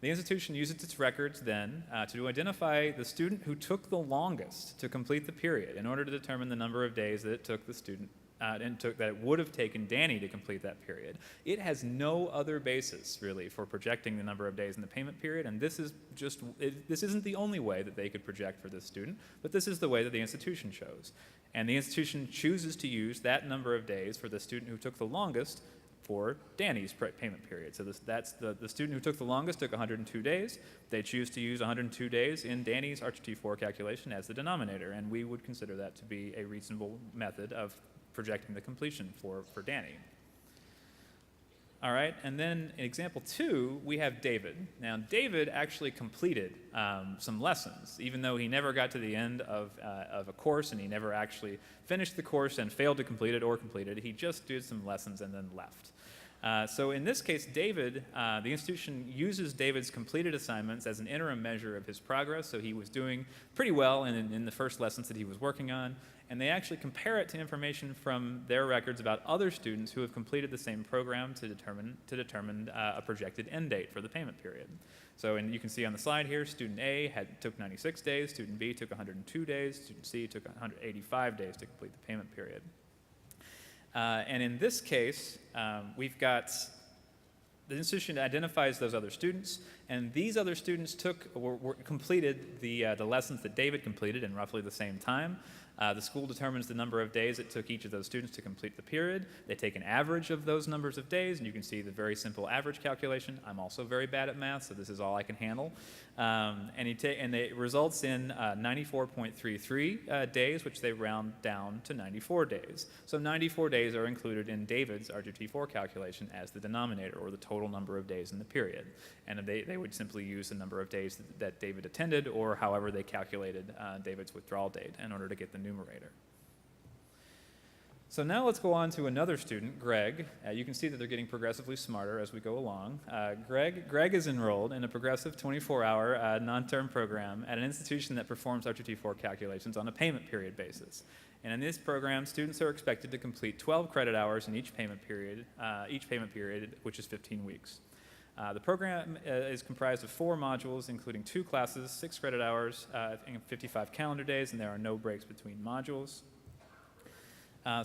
The institution uses its records then to identify the student who took the longest to complete the period in order to determine the number of days that it took the student that it would have taken Danny to complete that period. It has no other basis, really, for projecting the number of days in the payment period, and this isn't the only way that they could project for this student, but this is the way that the institution chose. And the institution chooses to use that number of days for the student who took the longest for Danny's payment period. So that's the student who took the longest took 102 days. They choose to use 102 days in Danny's R2T4 calculation as the denominator, and we would consider that to be a reasonable method of projecting the completion for Danny. All right, and then in example 2, we have David. Now, David actually completed some lessons, even though he never got to the end of a course and he never actually finished the course and failed to complete it or completed it. He just did some lessons and then left. So in this case, David, the institution uses David's completed assignments as an interim measure of his progress. So he was doing pretty well in the first lessons that he was working on, and they actually compare it to information from their records about other students who have completed the same program to determine a projected end date for the payment period. So, and you can see on the slide here, student A took 96 days, student B took 102 days, student C took 185 days to complete the payment period. And in this case, we've got the institution identifies those other students, and these other students completed the lessons that David completed in roughly the same time. The school determines the number of days it took each of those students to complete the period. They take an average of those numbers of days, and you can see the very simple average calculation. I'm also very bad at math, so this is all I can handle. And it results in 94.33 days, which they round down to 94 days. So 94 days are included in David's R2T4 calculation as the denominator, or the total number of days in the period. And they would simply use the number of days that David attended, or however they calculated David's withdrawal date in order to get the numerator. So now let's go on to another student, Greg. You can see that they're getting progressively smarter as we go along. Greg is enrolled in a progressive 24-hour non-term program at an institution that performs R2T4 calculations on a payment period basis. And in this program, students are expected to complete 12 credit hours in each payment period, which is 15 weeks. The program is comprised of 4 modules, including 2 classes, 6 credit hours, and 55 calendar days, and there are no breaks between modules.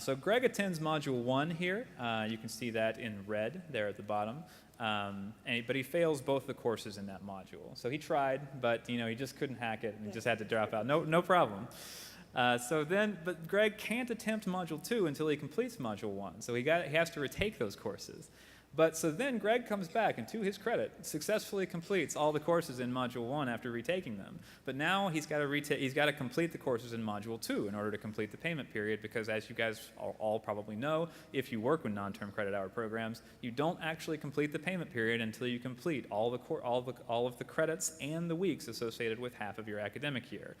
So Greg attends Module 1 here. You can see that in red there at the bottom. But he fails both the courses in that module. So he tried, but he just couldn't hack it, and he just had to drop out. No problem. But Greg can't attempt Module 2 until he completes Module 1. So he has to retake those courses. So then Greg comes back and, to his credit, successfully completes all the courses in Module 1 after retaking them. But now he's got to complete the courses in Module 2 in order to complete the payment period, because as you guys all probably know, if you work with non-term credit hour programs, you don't actually complete the payment period until you complete all of the credits and the weeks associated with half of your academic year.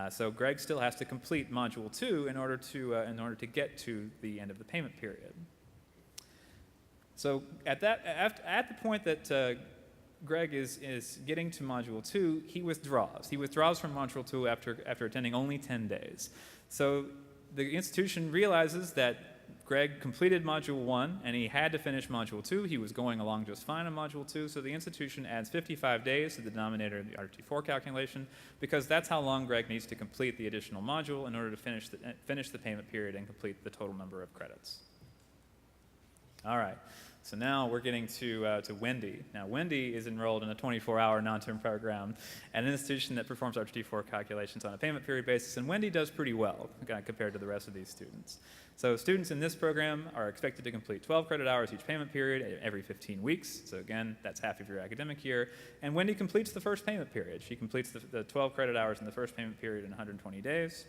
So Greg still has to complete Module 2 in order to get to the end of the payment period. So at the point that Greg is getting to Module 2, he withdraws. He withdraws from Module 2 after attending only 10 days. So the institution realizes that Greg completed Module 1, and he had to finish Module 2. He was going along just fine in Module 2, so the institution adds 55 days to the denominator of the RT4 calculation, because that's how long Greg needs to complete the additional module in order to finish the payment period and complete the total number of credits. All right. So now we're getting to Wendy. Now, Wendy is enrolled in a 24-hour non-term program at an institution that performs RT4 calculations on a payment period basis, and Wendy does pretty well compared to the rest of these students. So students in this program are expected to complete 12 credit hours each payment period every 15 weeks. So again, that's half of your academic year. And Wendy completes the first payment period. She completes the 12 credit hours in the first payment period in 120 days.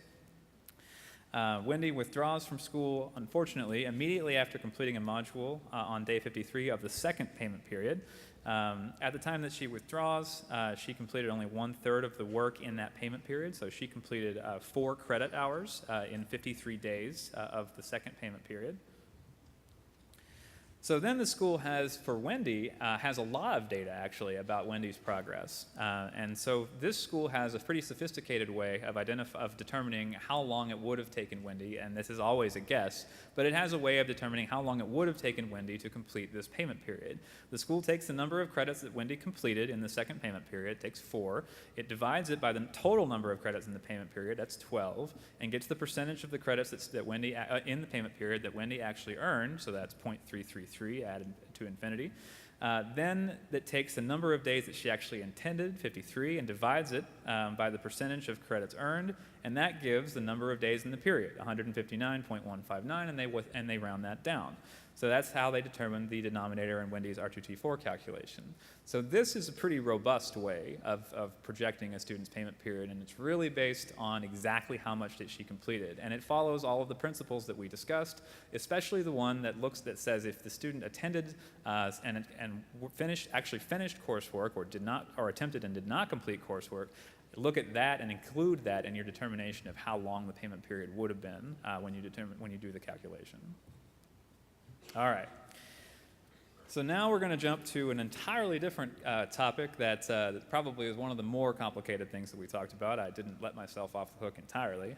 Wendy withdraws from school, unfortunately, immediately after completing a module on day 53 of the second payment period. At the time that she withdraws, she completed only 1/3 of the work in that payment period, so she completed 4 credit hours in 53 days of the second payment period. So then the school has a lot of data actually about Wendy's progress. And so this school has a pretty sophisticated way of determining how long it would have taken Wendy, and this is always a guess, but it has a way of determining how long it would have taken Wendy to complete this payment period. The school takes the number of credits that Wendy completed in the second payment period, it takes 4, it divides it by the total number of credits in the payment period, that's 12, and gets the percentage of the credits that Wendy in the payment period that Wendy actually earned, so that's 0.333 added to infinity. Then it takes the number of days that she actually intended, 53, and divides it by the percentage of credits earned, and that gives the number of days in the period, 159.159, and they round that down. So that's how they determine the denominator in Wendy's R2T4 calculation. So this is a pretty robust way of projecting a student's payment period, and it's really based on exactly how much that she completed. And it follows all of the principles that we discussed, especially the one that says if the student attended and actually finished coursework or attempted and did not complete coursework, look at that and include that in your determination of how long the payment period would have been when you do the calculation. All right. So now we're going to jump to an entirely different topic that probably is one of the more complicated things that we talked about. I didn't let myself off the hook entirely.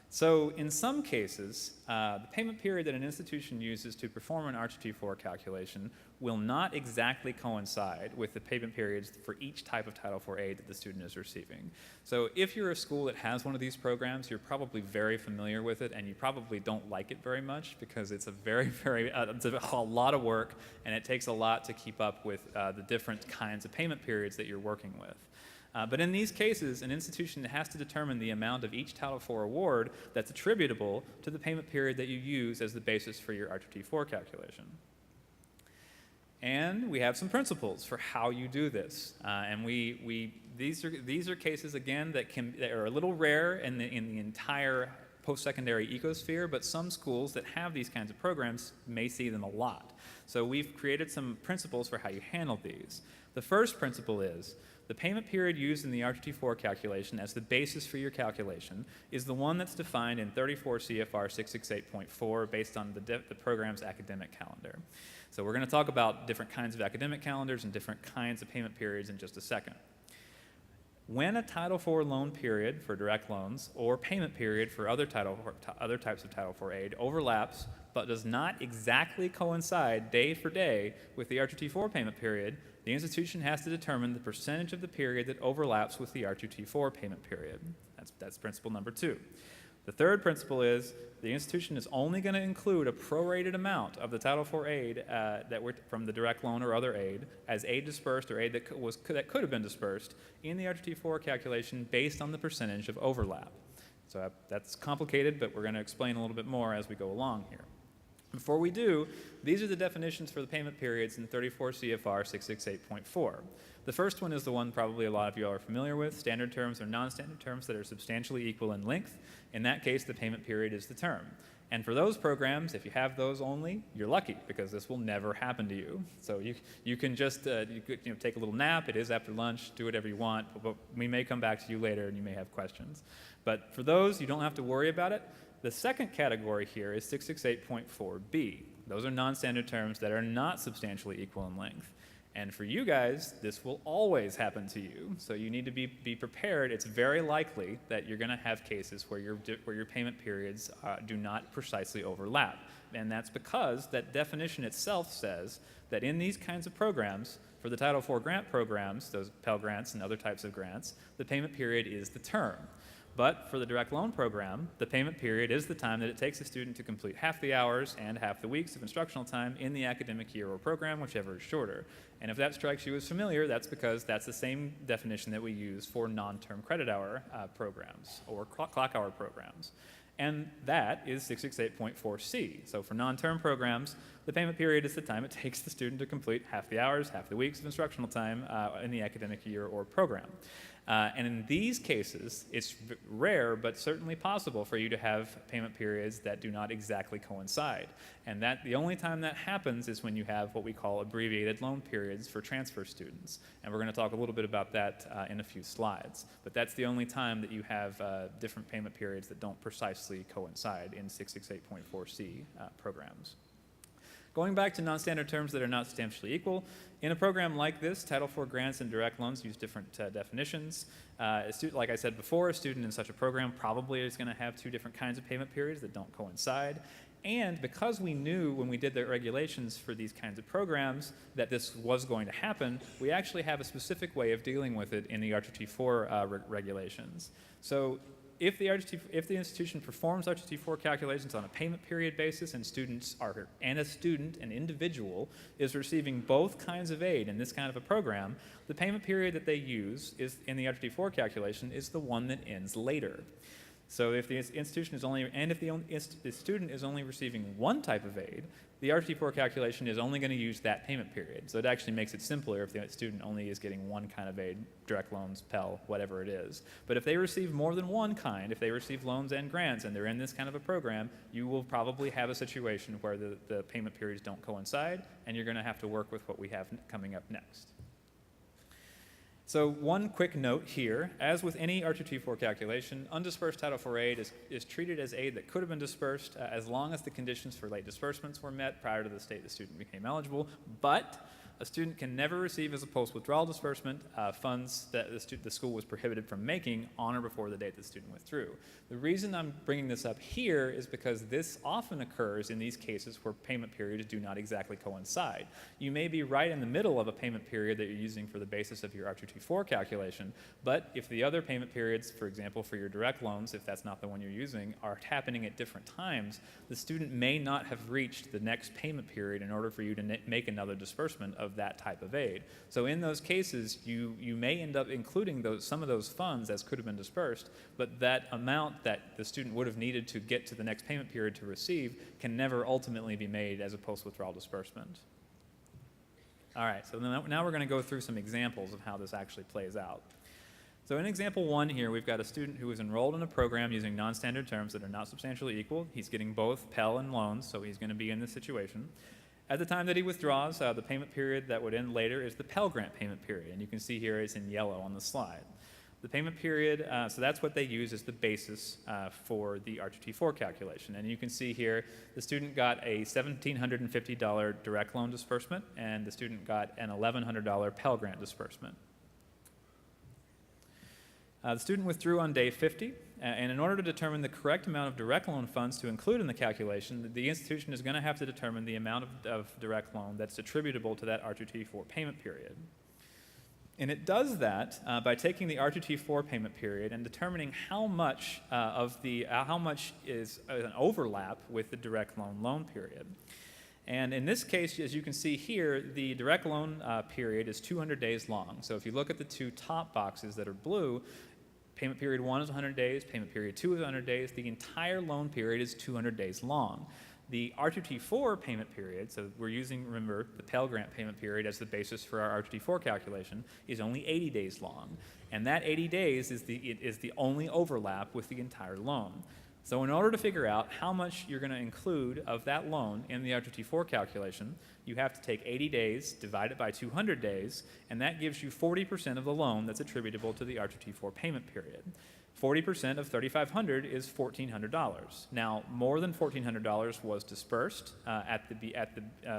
So in some cases, the payment period that an institution uses to perform an R2T4 calculation will not exactly coincide with the payment periods for each type of Title IV aid that the student is receiving. So if you're a school that has one of these programs, you're probably very familiar with it, and you probably don't like it very much because it's it's a lot of work, and it takes a lot to keep up with the different kinds of payment periods that you're working with. But in these cases, an institution has to determine the amount of each Title IV award that's attributable to the payment period that you use as the basis for your R2T4 calculation. And we have some principles for how you do this. And these are cases, again, that are a little rare in the entire post-secondary ecosphere, but some schools that have these kinds of programs may see them a lot. So we've created some principles for how you handle these. The first principle is the payment period used in the R2T4 calculation as the basis for your calculation is the one that's defined in 34 CFR 668.4 based on the program's academic calendar. So we're going to talk about different kinds of academic calendars and different kinds of payment periods in just a second. When a Title IV loan period for direct loans or payment period for other types of Title IV aid overlaps but does not exactly coincide day for day with the R2T4 payment period, the institution has to determine the percentage of the period that overlaps with the R2T4 payment period. That's principle number 2. The third principle is the institution is only going to include a prorated amount of the Title IV aid from the direct loan or other aid as aid dispersed or aid that could have been dispersed in the R2T4 calculation based on the percentage of overlap. So that's complicated, but we're going to explain a little bit more as we go along here. Before we do, these are the definitions for the payment periods in 34 CFR 668.4. The first one is the one probably a lot of you are familiar with, standard terms or non-standard terms that are substantially equal in length. In that case, the payment period is the term. And for those programs, if you have those only, you're lucky because this will never happen to you. So you can just take a little nap. It is after lunch. Do whatever you want. But we may come back to you later and you may have questions. But for those, you don't have to worry about it. The second category here is 668.4b. Those are non-standard terms that are not substantially equal in length. And for you guys, this will always happen to you. So you need to be prepared. It's very likely that you're going to have cases where your payment periods do not precisely overlap. And that's because that definition itself says that in these kinds of programs, for the Title IV grant programs, those Pell Grants and other types of grants, the payment period is the term. But for the direct loan program, the payment period is the time that it takes a student to complete half the hours and half the weeks of instructional time in the academic year or program, whichever is shorter. And if that strikes you as familiar, that's because that's the same definition that we use for non-term credit hour programs or clock hour programs. And that is 668.4c. So for non-term programs, the payment period is the time it takes the student to complete half the hours, half the weeks of instructional time in the academic year or program. And in these cases, it's rare, but certainly possible for you to have payment periods that do not exactly coincide. And the only time that happens is when you have what we call abbreviated loan periods for transfer students. And we're going to talk a little bit about that in a few slides. But that's the only time that you have different payment periods that don't precisely coincide in 668.4c programs. Going back to non-standard terms that are not substantially equal, in a program like this, Title IV grants and direct loans use different definitions. Like I said before, a student in such a program probably is going to have two different kinds of payment periods that don't coincide. And because we knew when we did the regulations for these kinds of programs that this was going to happen, we actually have a specific way of dealing with it in the R2T4 regulations. So if the institution performs R2T4 calculations on a payment period basis and an individual is receiving both kinds of aid in this kind of a program, the payment period that they use in the R2T4 calculation is the one that ends later. So if the institution is the student is only receiving one type of aid, the RT4 calculation is only going to use that payment period. So it actually makes it simpler if the student only is getting one kind of aid, direct loans, Pell, whatever it is. But if they receive more than one kind, if they receive loans and grants and they're in this kind of a program, you will probably have a situation where the payment periods don't coincide, and you're going to have to work with what we have coming up next. So one quick note here, as with any R2T4 calculation, undispersed Title IV aid is treated as aid that could have been dispersed as long as the conditions for late disbursements were met prior to the date the student became eligible, but a student can never receive as a post-withdrawal disbursement funds that the school was prohibited from making on or before the date the student withdrew. The reason I'm bringing this up here is because this often occurs in these cases where payment periods do not exactly coincide. You may be right in the middle of a payment period that you're using for the basis of your R2T4 calculation, but if the other payment periods, for example, for your direct loans, if that's not the one you're using, are happening at different times, the student may not have reached the next payment period in order for you to make another disbursement of that type of aid. So in those cases, you may end up including some of those funds as could have been dispersed, but that amount that the student would have needed to get to the next payment period to receive can never ultimately be made as a post-withdrawal disbursement. All right, so now we're going to go through some examples of how this actually plays out. So in example 1 here, we've got a student who is enrolled in a program using non-standard terms that are not substantially equal. He's getting both Pell and loans, so he's going to be in this situation. At the time that he withdraws, the payment period that would end later is the Pell Grant payment period, and you can see here it's in yellow on the slide. The payment period, so that's what they use as the basis for the R2T4 calculation. And you can see here the student got a $1,750 direct loan disbursement, and the student got an $1,100 Pell Grant disbursement. The student withdrew on day 50, And in order to determine the correct amount of direct loan funds to include in the calculation, the institution is going to have to determine the amount of direct loan that's attributable to that R2T4 payment period. And it does that by taking the R2T4 payment period and determining how much is an overlap with the direct loan period. And in this case, as you can see here, the direct loan period is 200 days long. So if you look at the two top boxes that are blue, payment period 1 is 100 days, payment period 2 is 100 days. The entire loan period is 200 days long. The R2T4 payment period, so we're using, remember, the Pell Grant payment period as the basis for our R2T4 calculation, is only 80 days long. And that 80 days is the only overlap with the entire loan. So in order to figure out how much you're going to include of that loan in the R2T4 calculation, you have to take 80 days, divide it by 200 days, and that gives you 40% of the loan that's attributable to the R2T4 payment period. 40% of $3,500 is $1,400. Now, more than $1,400 was dispersed at the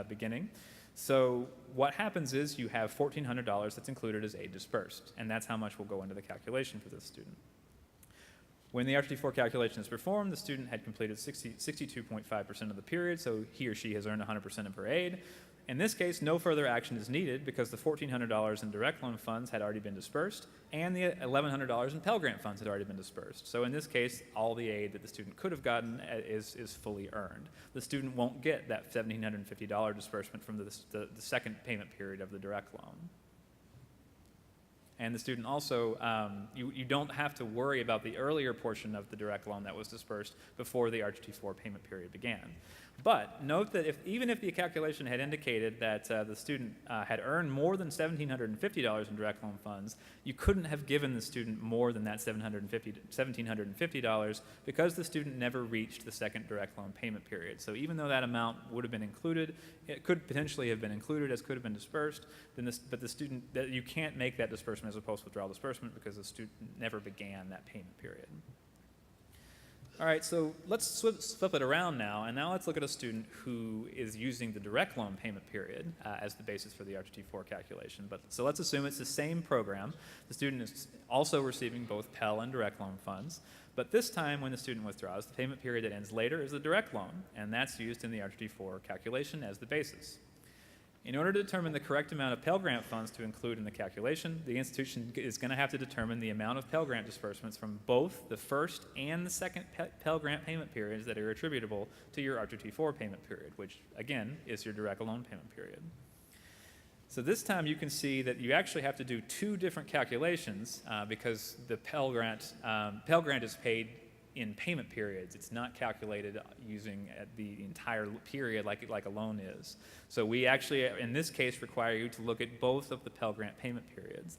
beginning. So what happens is you have $1,400 that's included as aid dispersed, and that's how much will go into the calculation for this student. When the R2T4 calculation is performed, the student had completed 62.5% of the period, so he or she has earned 100% of her aid. In this case, no further action is needed because the $1,400 in direct loan funds had already been dispersed, and the $1,100 in Pell Grant funds had already been dispersed. So in this case, all the aid that the student could have gotten is fully earned. The student won't get that $1,750 disbursement from the second payment period of the direct loan. And the student also, you don't have to worry about the earlier portion of the direct loan that was dispersed before the R2T4 payment period began. But note that even if the calculation had indicated that the student had earned more than $1,750 in direct loan funds, you couldn't have given the student more than that $1,750 because the student never reached the second direct loan payment period. So even though that amount would have been included, it could potentially have been included as could have been dispersed, but the student, you can't make that disbursement as a post-withdrawal disbursement because the student never began that payment period. All right, so let's flip it around now, and now let's look at a student who is using the direct loan payment period as the basis for the R2T4 calculation. So let's assume it's the same program. The student is also receiving both Pell and direct loan funds, but this time when the student withdraws, the payment period that ends later is the direct loan, and that's used in the R2T4 calculation as the basis. In order to determine the correct amount of Pell Grant funds to include in the calculation, the institution is going to have to determine the amount of Pell Grant disbursements from both the first and the second Pell Grant payment periods that are attributable to your R2T4 payment period, which, again, is your direct loan payment period. So this time you can see that you actually have to do two different calculations because the Pell Grant is paid in payment periods. It's not calculated using the entire period like a loan is. So we actually, in this case, require you to look at both of the Pell Grant payment periods.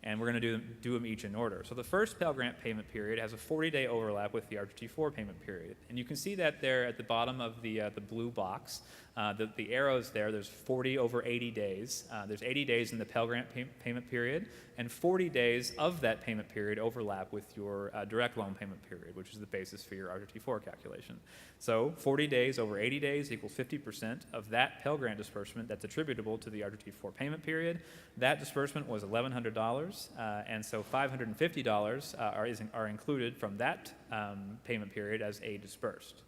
And we're going to do them each in order. So the first Pell Grant payment period has a 40-day overlap with the R2T4 payment period. And you can see that there at the bottom of the blue box. The arrows there, there's 40 over 80 days. There's 80 days in the Pell Grant payment period, and 40 days of that payment period overlap with your direct loan payment period, which is the basis for your R2T4 calculation. So 40 days over 80 days equals 50% of that Pell Grant disbursement that's attributable to the R2T4 payment period. That disbursement was $1,100, and so $550 are included from that payment period as aid dispersed.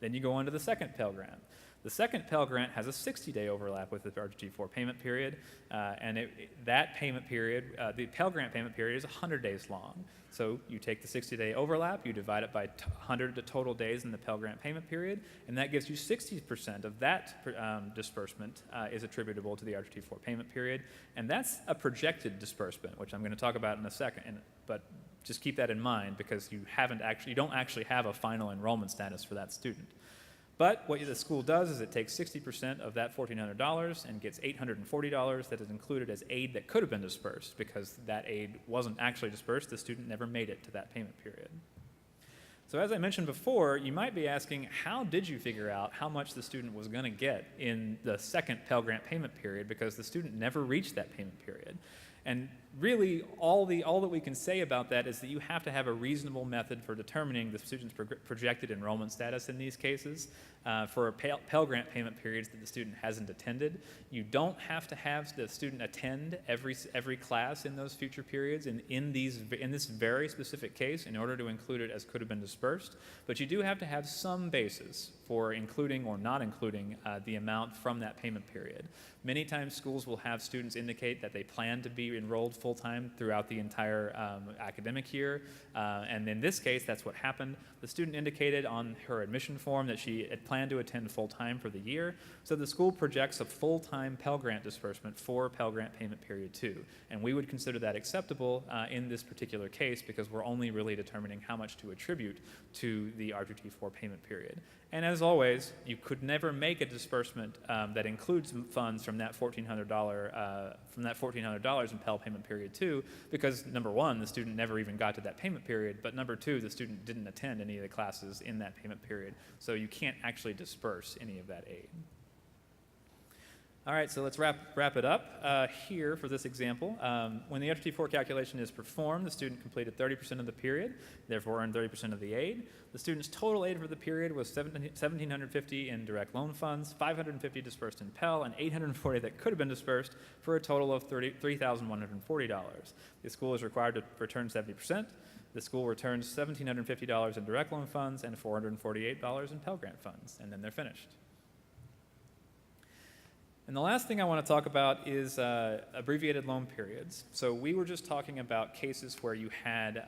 Then you go on to the second Pell Grant. The second Pell Grant has a 60-day overlap with the R2T4 payment period, and that payment period, the Pell Grant payment period is 100 days long. So you take the 60-day overlap, you divide it by 100 total days in the Pell Grant payment period, and that gives you 60% of that disbursement is attributable to the R2T4 payment period, and that's a projected disbursement, which I'm going to talk about in a second, but just keep that in mind because you don't actually have a final enrollment status for that student. But what the school does is it takes 60% of that $1,400 and gets $840 that is included as aid that could have been dispersed because that aid wasn't actually dispersed. The student never made it to that payment period. So as I mentioned before, you might be asking, how did you figure out how much the student was going to get in the second Pell Grant payment period because the student never reached that payment period? And really, all that we can say about that is that you have to have a reasonable method for determining the student's projected enrollment status in these cases. For Pell Grant payment periods that the student hasn't attended, you don't have to have the student attend every class in those future periods in this very specific case in order to include it as could have been dispersed. But you do have to have some basis for including or not including the amount from that payment period. Many times schools will have students indicate that they plan to be enrolled full-time throughout the entire academic year, and in this case, that's what happened. The student indicated on her admission form that she had planned to attend full-time for the year, so the school projects a full-time Pell Grant disbursement for Pell Grant payment period 2, and we would consider that acceptable in this particular case because we're only really determining how much to attribute to the RGT4 payment period. And as always, you could never make a disbursement that includes funds from that $1,400 in Pell payment period 2, because number one, the student never even got to that payment period, but number two, the student didn't attend any of the classes in that payment period, so you can't actually disperse any of that aid. All right, so let's wrap it up here for this example. When the RGT4 calculation is performed, the student completed 30% of the period, therefore earned 30% of the aid. The student's total aid for the period was $1,750 in direct loan funds, $550 dispersed in Pell, and $840 that could have been dispersed for a total of $3,140. The school is required to return 70%. The school returns $1,750 in direct loan funds and $448 in Pell Grant funds, and then they're finished. And the last thing I want to talk about is abbreviated loan periods. So we were just talking about cases where you had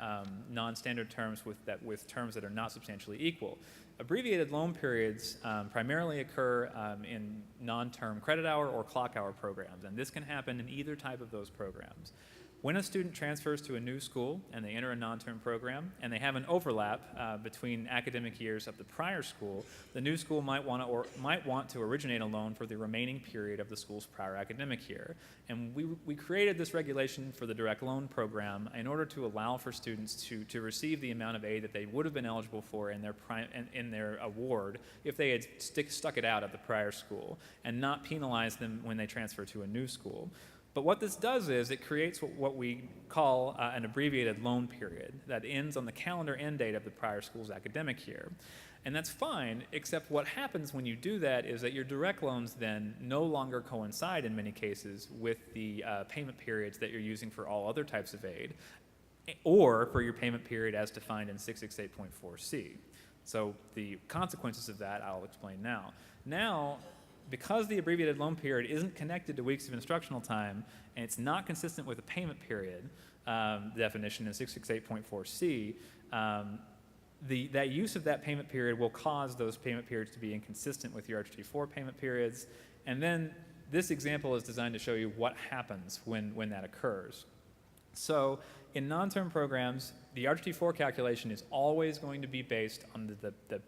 non-standard terms with terms that are not substantially equal. Abbreviated loan periods primarily occur in non-term credit hour or clock hour programs, and this can happen in either type of those programs. When a student transfers to a new school and they enter a non-term program and they have an overlap between academic years of the prior school, the new school might want to originate a loan for the remaining period of the school's prior academic year. And we created this regulation for the direct loan program in order to allow for students to receive the amount of aid that they would have been eligible for in their award if they had stuck it out at the prior school and not penalize them when they transfer to a new school. But what this does is it creates what we call an abbreviated loan period that ends on the calendar end date of the prior school's academic year. And that's fine, except what happens when you do that is that your direct loans then no longer coincide in many cases with the payment periods that you're using for all other types of aid, or for your payment period as defined in 668.4c. So the consequences of that I'll explain now. Now, because the abbreviated loan period isn't connected to weeks of instructional time, and it's not consistent with the payment period definition in 668.4c, that use of that payment period will cause those payment periods to be inconsistent with your RGT4 payment periods. And then this example is designed to show you what happens when that occurs. So in non-term programs, the RGT4 calculation is always going to be based on the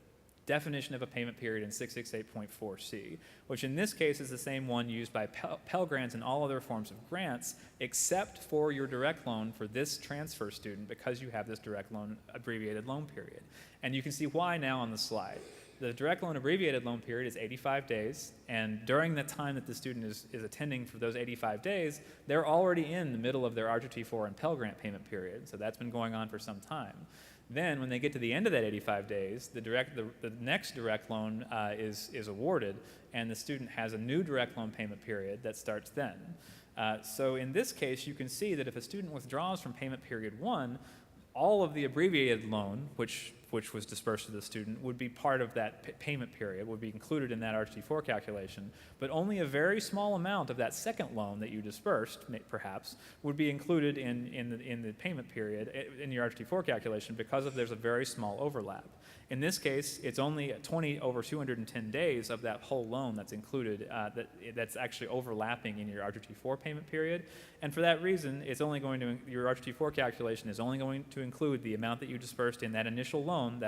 definition of a payment period in 668.4c, which in this case is the same one used by Pell Grants and all other forms of grants, except for your direct loan for this transfer student because you have this direct loan abbreviated loan period. And you can see why now on the slide. The direct loan abbreviated loan period is 85 days, and during the time that the student is attending for those 85 days, they're already in the middle of their RGT4 and Pell Grant payment period, so that's been going on for some time. Then, when they get to the end of that 85 days, the next direct loan is awarded, and the student has a new direct loan payment period that starts then. So in this case, you can see that if a student withdraws from payment period 1, all of the abbreviated loan, which was dispersed to the student, would be part of that payment period, would be included in that RGT4 calculation, but only a very small amount of that second loan that you dispersed, perhaps, would be included in the payment period in your RGT4 calculation because there's a very small overlap. In this case, it's only 20 over 210 days of that whole loan that's included, that's actually overlapping in your RGT4 payment period. And for that reason, your RGT4 calculation is only going to include the amount that you dispersed in that initial loan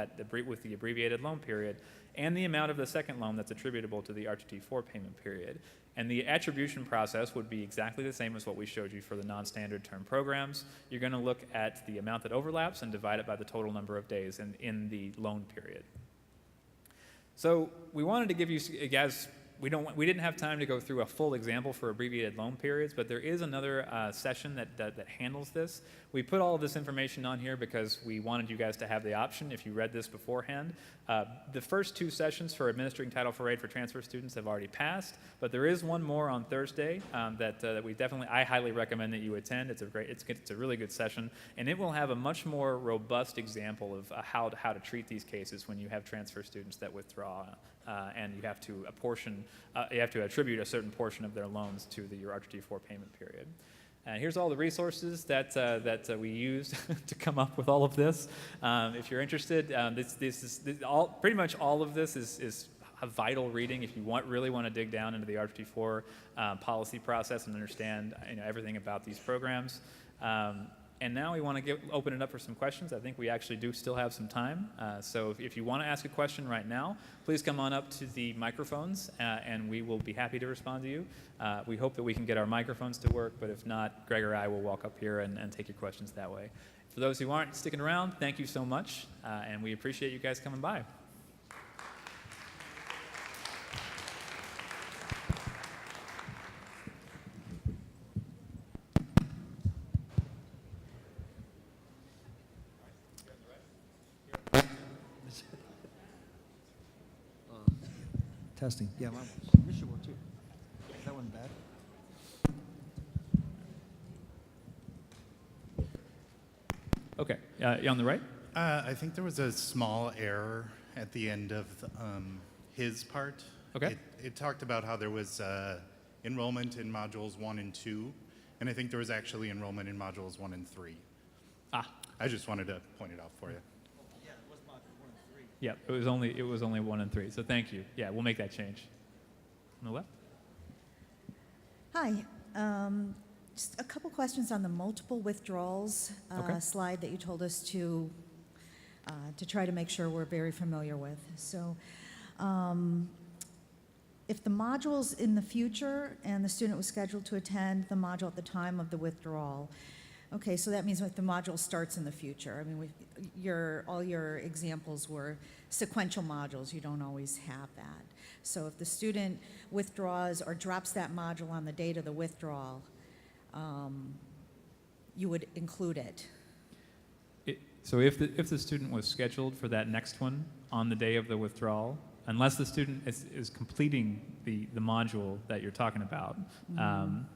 with the abbreviated loan period and the amount of the second loan that's attributable to the RGT4 payment period. And the attribution process would be exactly the same as what we showed you for the non-standard term programs. You're going to look at the amount that overlaps and divide it by the total number of days in the loan period. So we wanted to give you, as we didn't have time to go through a full example for abbreviated loan periods, but there is another session that handles this. We put all of this information on here because we wanted you guys to have the option if you read this beforehand. The first 2 sessions for administering Title IV aid for transfer students have already passed, but there is one more on Thursday that I highly recommend that you attend. It's a really good session, and it will have a much more robust example of how to treat these cases when you have transfer students that withdraw. And you have to attribute a certain portion of their loans to your RTT4 payment period. And here's all the resources that we used to come up with all of this. If you're interested, pretty much all of this is a vital reading if you really want to dig down into the RTT4 policy process and understand everything about these programs. And now we want to open it up for some questions. I think we actually do still have some time. So if you want to ask a question right now, please come on up to the microphones and we will be happy to respond to you. We hope that we can get our microphones to work, but if not, Greg or I will walk up here and take your questions that way. For those who aren't sticking around, thank you so much, and we appreciate you guys coming by. Testing. Yeah, mine was. Yours should work too. That wasn't bad. Okay, you on the right? I think there was a small error at the end of his part. Okay. It talked about how there was enrollment in modules 1 and 2, and I think there was actually enrollment in modules 1 and 3. I just wanted to point it out for you. Yeah, it was module 1 and 3. Yeah, it was only 1 and 3. So thank you. Yeah, we'll make that change. On the left. Hi. Just a couple questions on the multiple withdrawals Okay. slide that you told us to try to make sure we're very familiar with. So if the module's in the future and the student was scheduled to attend the module at the time of the withdrawal, okay, so that means that the module starts in the future. I mean, all your examples were sequential modules. You don't always have that. So if the student withdraws or drops that module on the date of the withdrawal, you would include it. So if the student was scheduled for that next one on the day of the withdrawal, unless the student is completing the module that you're talking about,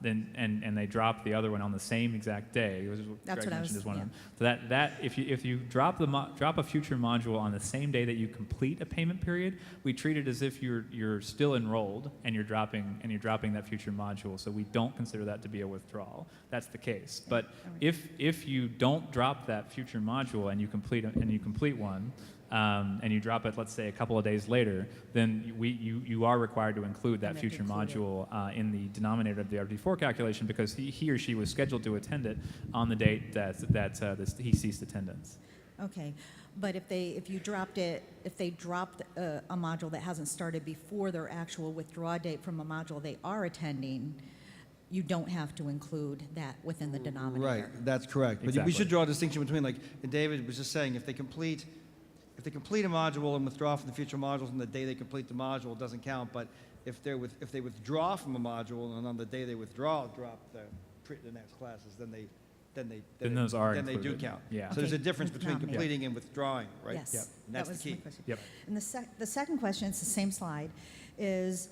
then and they drop the other one on the same exact day. It was what That's Greg what I mentioned was- as one of yeah. them. So that if you drop drop a future module on the same day that you complete a payment period, we treat it as if you're still enrolled and you're dropping that future module. So we don't consider that to be a withdrawal. That's the case. But if you don't drop that future module and you complete one. And you drop it, let's say, a couple of days later, then you are required to include that And future include it. module in the denominator of the RT4 calculation because he or she was scheduled to attend it on the date that he ceased attendance. Okay, but if they dropped a module that hasn't started before their actual withdrawal date from a module they are attending, you don't have to include that within the denominator. Right, that's correct. But we Exactly. should draw a distinction between, like David was just saying, if they complete a module and withdraw from the future modules on the day they complete the module, it doesn't count. But if they withdraw from a module and on the day they withdraw drop the next classes, then those are then they do included. count. Yeah. So there's a Okay, difference with between denominator. completing and withdrawing, right? Yes, Yep. And that's that was the key. my question. Yep. And the second question, it's the same slide, is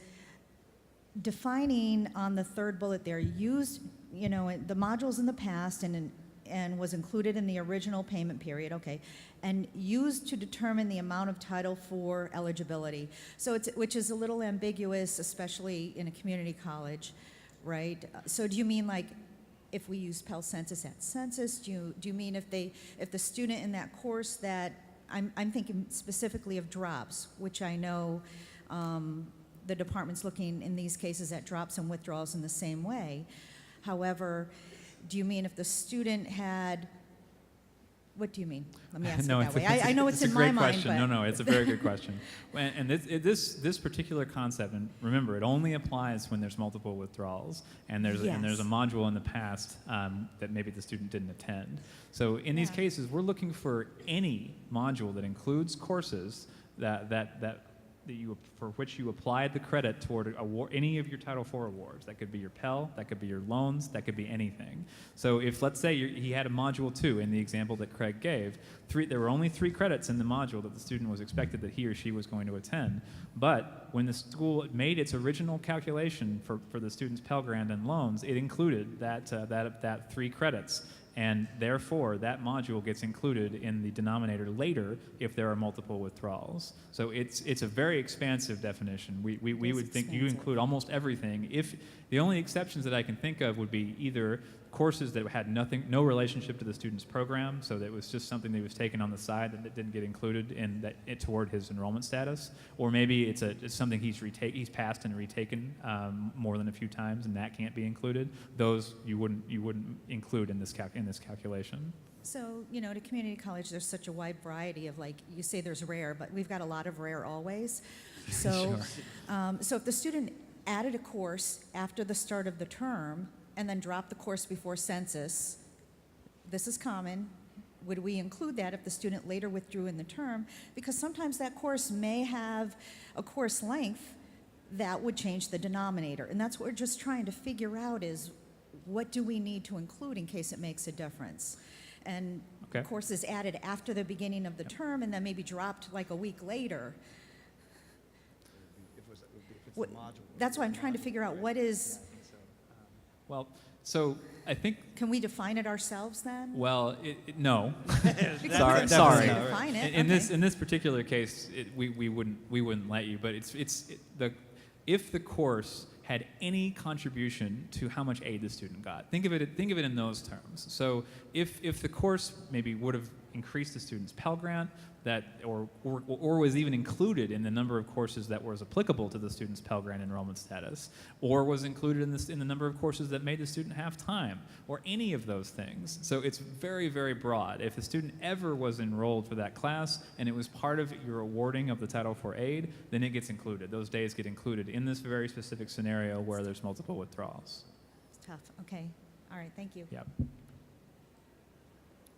defining on the third bullet there, used, the modules in the past and was included in the original payment period, okay, and used to determine the amount of Title IV eligibility. So which is a little ambiguous, especially in a community college, right? So do you mean like if we use Pell Census at census? Do you mean if the student in that course that, I'm thinking specifically of drops, which I know the department's looking in these cases at drops and withdrawals in the same way. However, do you mean if the student had, what do you mean? Let me ask No, it that way. I know it's in a my great mind, question. but. No, it's a very good question. And this particular concept, and remember, it only applies when there's multiple withdrawals, and there's a Yes. module in the past that maybe the student didn't attend. So in these Yeah. cases, we're looking for any module that includes courses that for which you applied the credit toward any of your Title IV awards. That could be your Pell, that could be your loans, that could be anything. So if, let's say, he had a Module 2 in the example that Craig gave, there were only 3 credits in the module that the student was expected that he or she was going to attend. But when the school made its original calculation for the student's Pell Grant and loans, it included that 3 credits. And therefore, that module gets included in the denominator later if there are multiple withdrawals. So it's a very expansive definition. We would think you include almost everything. If the only exceptions that I can think of would be either courses that had no relationship to the student's program, so that it was just something that was taken on the side that didn't get included in toward his enrollment status, or maybe it's something he's passed and retaken more than a few times, and that can't be included. Those you wouldn't include in this calculation. So, to community college, there's such a wide variety of, like, you say there's rare, but we've got a lot of rare always. So, so if the student added a course after the start of the term and then dropped the course before census, this is common. Would we include that if the student later withdrew in the term? Because sometimes that course may have a course length that would change the denominator. And that's what we're just trying to figure out is, what do we need to include in case it makes a difference? And courses added after the beginning of the term and then maybe dropped like a week later. That's why I'm trying to figure out what is. Well, so I think. Can we define it ourselves then? Well, no. Sorry. Define it. In this particular case, we wouldn't let you. But if the course had any contribution to how much aid the student got, think of it in those terms. So if the course maybe would have increased the student's Pell Grant, or was even included in the number of courses that was applicable to the student's Pell Grant enrollment status, or was included in the number of courses that made the student have time, or any of those things. So it's very, very broad. If the student ever was enrolled for that class and it was part of your awarding of the Title IV aid, then it gets included. Those days get included in this very specific scenario where there's multiple withdrawals. It's tough. Okay. All right. Thank you. Yep.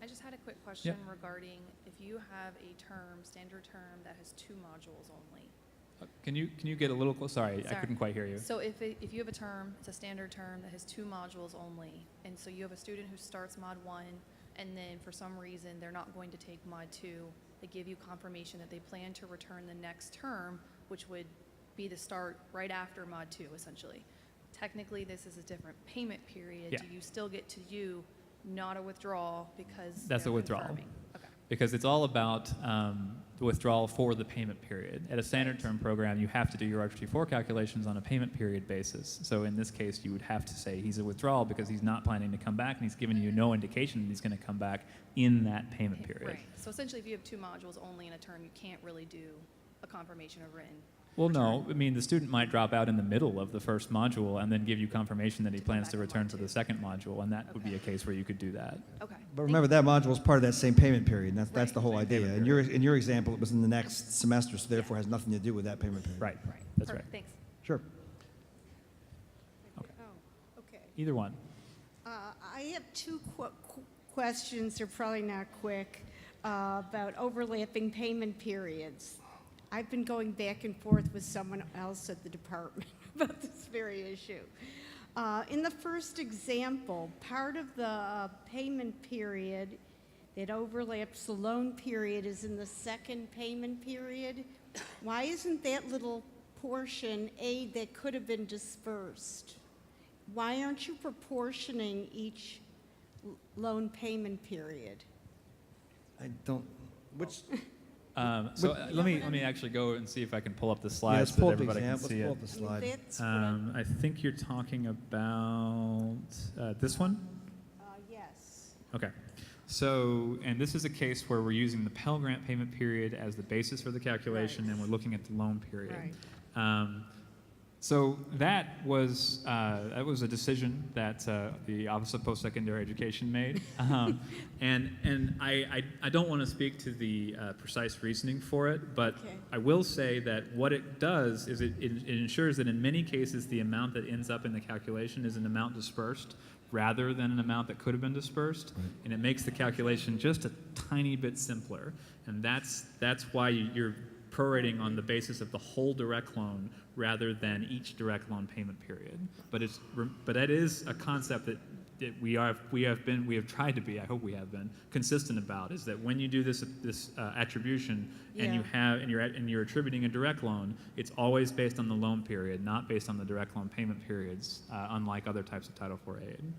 I just had a quick question regarding if you have a standard term that has 2 modules only. Can you get a little close? Sorry, I couldn't quite hear you. So if you have a term, it's a standard term that has 2 modules only, and so you have a student who starts Mod 1, and then for some reason they're not going to take Mod 2, they give you confirmation that they plan to return the next term, which would be the start right after Mod 2, essentially. Technically, this is a different payment period. Yeah. Do you still get to do not a withdrawal because That's they're a withdrawal. confirming? Okay. Because it's all about the withdrawal for the payment period. At a standard term program, you have to do your RT4 calculations on a payment period basis. So in this case, you would have to say he's a withdrawal because he's not planning to come back, and he's given you no indication that he's going to come back in that payment period. Right. So essentially, if you have 2 modules only in a term, you can't really do a confirmation of written. Well, no. I mean, the student might drop out in the middle of the first module and then give you confirmation that he To come plans back to on return Mod to 2. the second module, and that would be a case where you could do that. Okay. But remember, that module is part of that same payment period, and that's the whole idea. In your example, it was in the next semester, so therefore has nothing to do with that payment period. Right. That's Perfect. right. Thanks. Sure. Okay. Oh, okay. Either one. I have 2 questions, they're probably not quick, about overlapping payment periods. I've been going back and forth with someone else at the department about this very issue. In the first example, part of the payment period that overlaps the loan period is in the second payment period. Why isn't that little portion aid that could have been dispersed? Why aren't you proportioning each loan payment period? I don't, which, Let me actually go and see if I can pull up the yeah, slides let's so pull that up the everybody can example, see let's pull it. up the slide. That's what I'm- I think you're talking about this one? yes. Okay. So, and this is a case where we're using the Pell Grant payment period as the basis for the calculation, Right. and we're looking at the loan period. Right. So that was a decision that the Office of Post-Secondary Education made, and I don't want to speak to the precise reasoning for it, but Okay. I will say that what it does is it ensures that in many cases the amount that ends up in the calculation is an amount dispersed rather than an amount that could have been dispersed, and it makes the calculation just a tiny bit simpler, and that's why you're prorating on the basis of the whole direct loan rather than each direct loan payment period. But that is a concept that we have tried to be, I hope we have been consistent about, is that when you do this attribution and you're attributing a direct loan, it's always based on the loan period, not based on the direct loan payment periods, unlike other types of Title IV aid.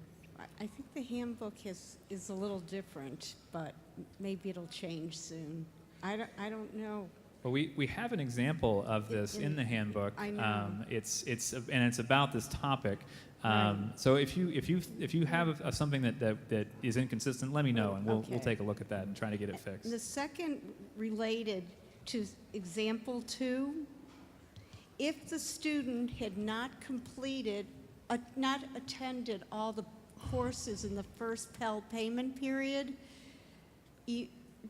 I think the handbook is a little different, but maybe it'll change soon. I don't know. Well, we have an example of this in the handbook. I know. It's about this topic. Right. So if you have something that is inconsistent, let me know, and we'll Okay. take a look at that and try to get it fixed. The second related to example 2, if the student had not not attended all the courses in the first Pell payment period,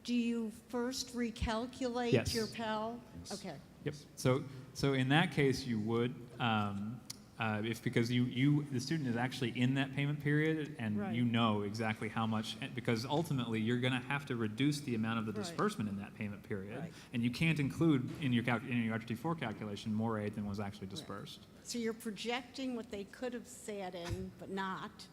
do you first recalculate Yes. your Pell? Yes. Okay. Yep. So in that case, you would, because the student is actually in that payment period, and Right. you know exactly how much, because ultimately you're going to have to reduce the amount of the Right. disbursement in that payment period, Right. and you can't include in your RT4 calculation more aid than was actually dispersed. So you're projecting what they could have sat in, but not.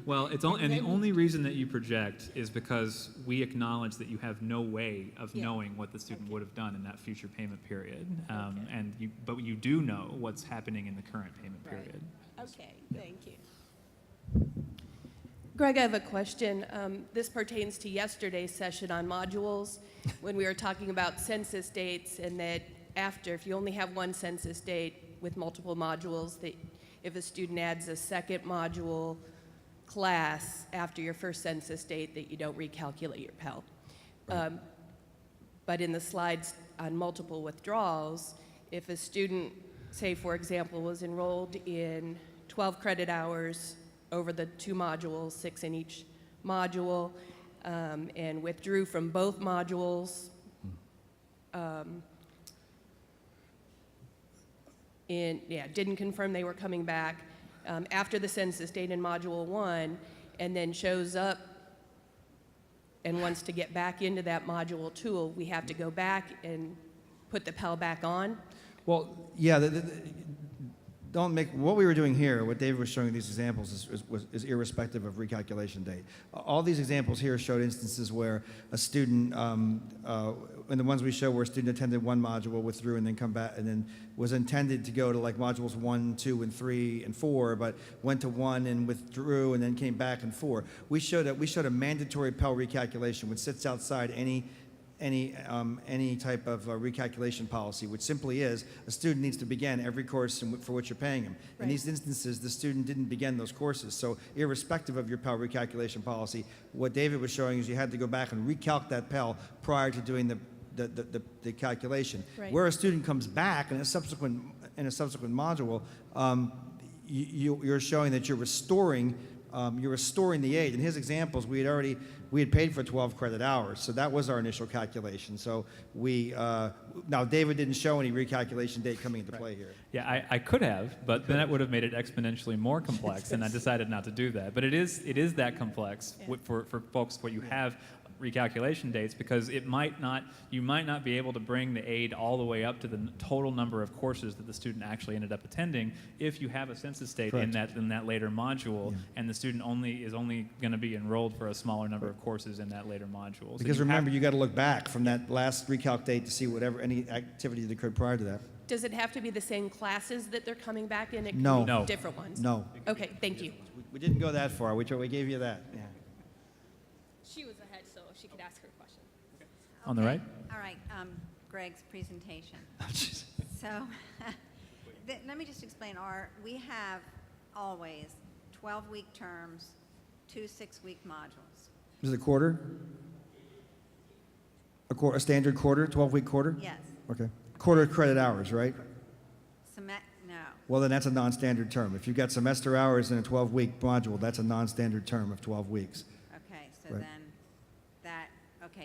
Well, and the then- only reason that you project is because we acknowledge that you have no way of Yeah. knowing what the student would have done in that future payment period, Okay. but you do know what's happening in the current payment Right. period. Okay, thank you. Greg, I have a question. This pertains to yesterday's session on modules, when we were talking about census dates, and that if you only have one census date with multiple modules, that if a student adds a second module class after your first census date, that you don't recalculate your Pell. But in the slides on multiple withdrawals, if a student, say for example, was enrolled in 12 credit hours over the 2 modules, 6 in each module, and withdrew from both modules didn't confirm they were coming back after the census date in Module 1, and then shows up and wants to get back into that Module 2, we have to go back and put the Pell back on? Well, yeah, what we were doing here, what David was showing these examples is irrespective of recalculation date. All these examples here showed instances where a student, and the ones we show where a student attended one module, withdrew, and then come back, and then was intended to go to like modules 1, 2, and 3, and 4, but went to 1 and withdrew, and then came back in 4. We showed a mandatory Pell recalculation, which sits outside any type of recalculation policy, which simply is a student needs to begin every course for which you're paying them. In Right. these instances, the student didn't begin those courses. So irrespective of your Pell recalculation policy, what David was showing is you had to go back and recalc that Pell prior to doing the calculation. Right. Where a student comes back in a subsequent module, you're showing that you're restoring the aid. In his examples, we had paid for 12 credit hours, so that was our initial calculation. So now David didn't show any recalculation date coming into play here. Yeah, I could have, but then that would have made it expositionally more complex, and I decided not to do that. But it is that complex for folks where you have recalculation dates, because you might not be able to bring the aid all the way up to the total number of courses that the student actually ended up attending if you have a census date in that later module, and the student is only going to be enrolled for a smaller number of courses in that later module. Because remember, you got to look back from that last recalc date to see any activity that occurred prior to that. Does it have to be the same classes that they're coming back in? It can No. be No. different ones? No, Okay, thank you. we didn't go that far. We gave you that. Yeah. She was ahead, so she could ask her question. On the right? All right, Greg's presentation. So, let me just explain. We have always 12-week terms, 2 6-week modules. Is it a quarter? A standard quarter, 12-week quarter? Yes. Okay. Quarter credit hours, right? No. Well, then that's a non-standard term. If you've got semester hours in a 12-week module, that's a non-standard term of 12 weeks. Okay, so Right. then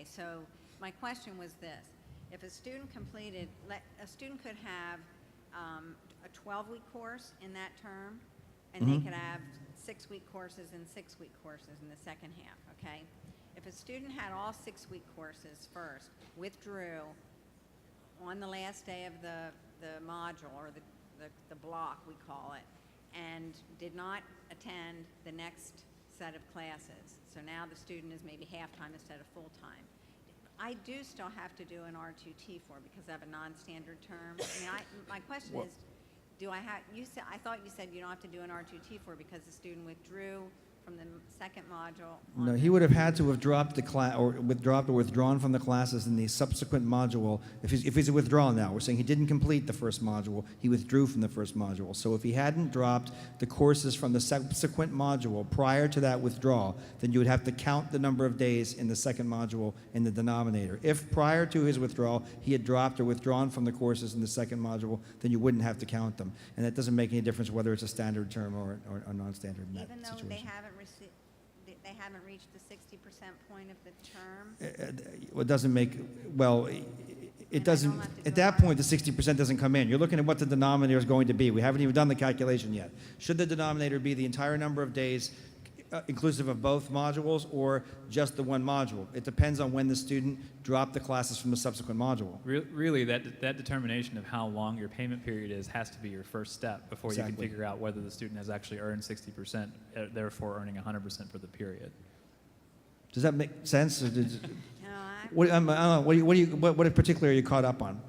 so my question was this. If a student a student could have a 12-week course in that term, and they could have 6-week courses and 6-week courses in the second half, okay? If a student had all 6-week courses first, withdrew, on the last day of the module, or the block, we call it, and did not attend the next set of classes. So now the student is maybe half-time instead of full-time. I do still have to do an R2T4 because I have a non-standard term. I mean, my question is, do I have, I thought you said you don't have to do an R2T4 because the student withdrew from the second module. No, he would have had to have dropped the class, or withdrawn from the classes in the subsequent module. If he's a withdrawal now, we're saying he didn't complete the first module, he withdrew from the first module. So if he hadn't dropped the courses from the subsequent module prior to that withdrawal, then you would have to count the number of days in the second module in the denominator. If prior to his withdrawal he had dropped or withdrawn from the courses in the second module, then you wouldn't have to count them. And that doesn't make any difference whether it's a standard term or a non-standard in that Even though situation. they haven't reached the 60% point of the term? It doesn't make, well, it And I doesn't, don't have to at go that on. point, the 60% doesn't come in. You're looking at what the denominator is going to be. We haven't even done the calculation yet. Should the denominator be the entire number of days inclusive of both modules or just the one module? It depends on when the student dropped the classes from the subsequent module. Really, that determination of how long your payment period is has to be your first step before you Exactly. can figure out whether the student has actually earned 60%, therefore earning 100% for the period. Does that make sense? Or No, what, I don't know, what in particular are you caught up on?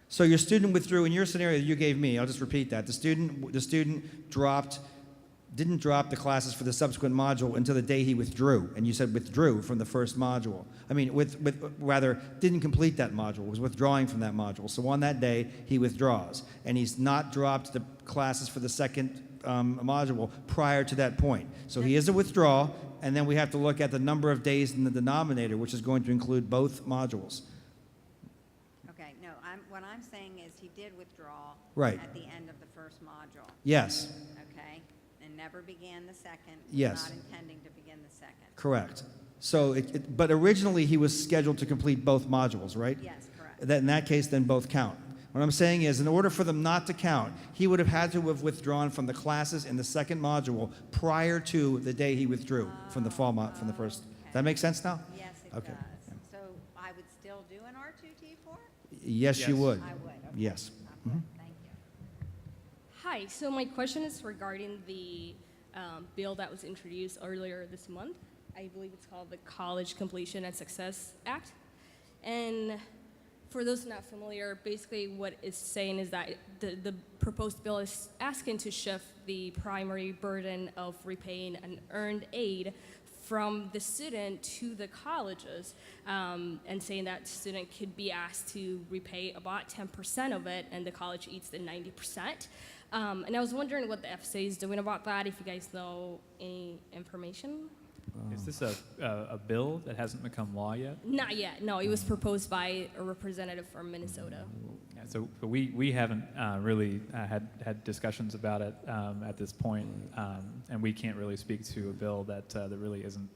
So your student withdrew, in your scenario that you gave me, I'll just repeat that. The student didn't drop the classes for the subsequent module until the day he withdrew, and you said withdrew from the first module. I mean, rather, didn't complete that module, was withdrawing from that module. So on that day, he withdraws, and he's not dropped the classes for the second module prior to that point. So he is a withdrawal, and then we have to look at the number of days in the denominator, which is going to include both modules. okay, no, what I'm saying is he did withdraw Right. at the end of the first module, Yes, okay? And never began the second. Yes. Not intending to begin the second. correct. So, but originally he was scheduled to complete both modules, right? Yes, correct. That in that case, then both count. What I'm saying is, in order for them not to count, he would have had to have withdrawn from the classes in the second module prior to the day he withdrew from the from the first. Does that make sense now? Yes, it Okay. does. So I would still do an R2T4? Yes, you Yes. would. I would, okay. Yes. Okay, thank you. Hi, so my question is regarding the bill that was introduced earlier this month. I believe it's called the College Completion and Success Act. And for those not familiar, basically what it's saying is that the proposed bill is asking to shift the primary burden of repaying an earned aid from the student to the colleges, and saying that student could be asked to repay about 10% of it, and the college eats the 90%. And I was wondering what the FSA is doing about that, if you guys know any information. Is this a bill that hasn't become law yet? Not yet, no. It was proposed by a representative from Minnesota. Yeah, so we haven't really had discussions about it at this point, and we can't really speak to a bill that really isn't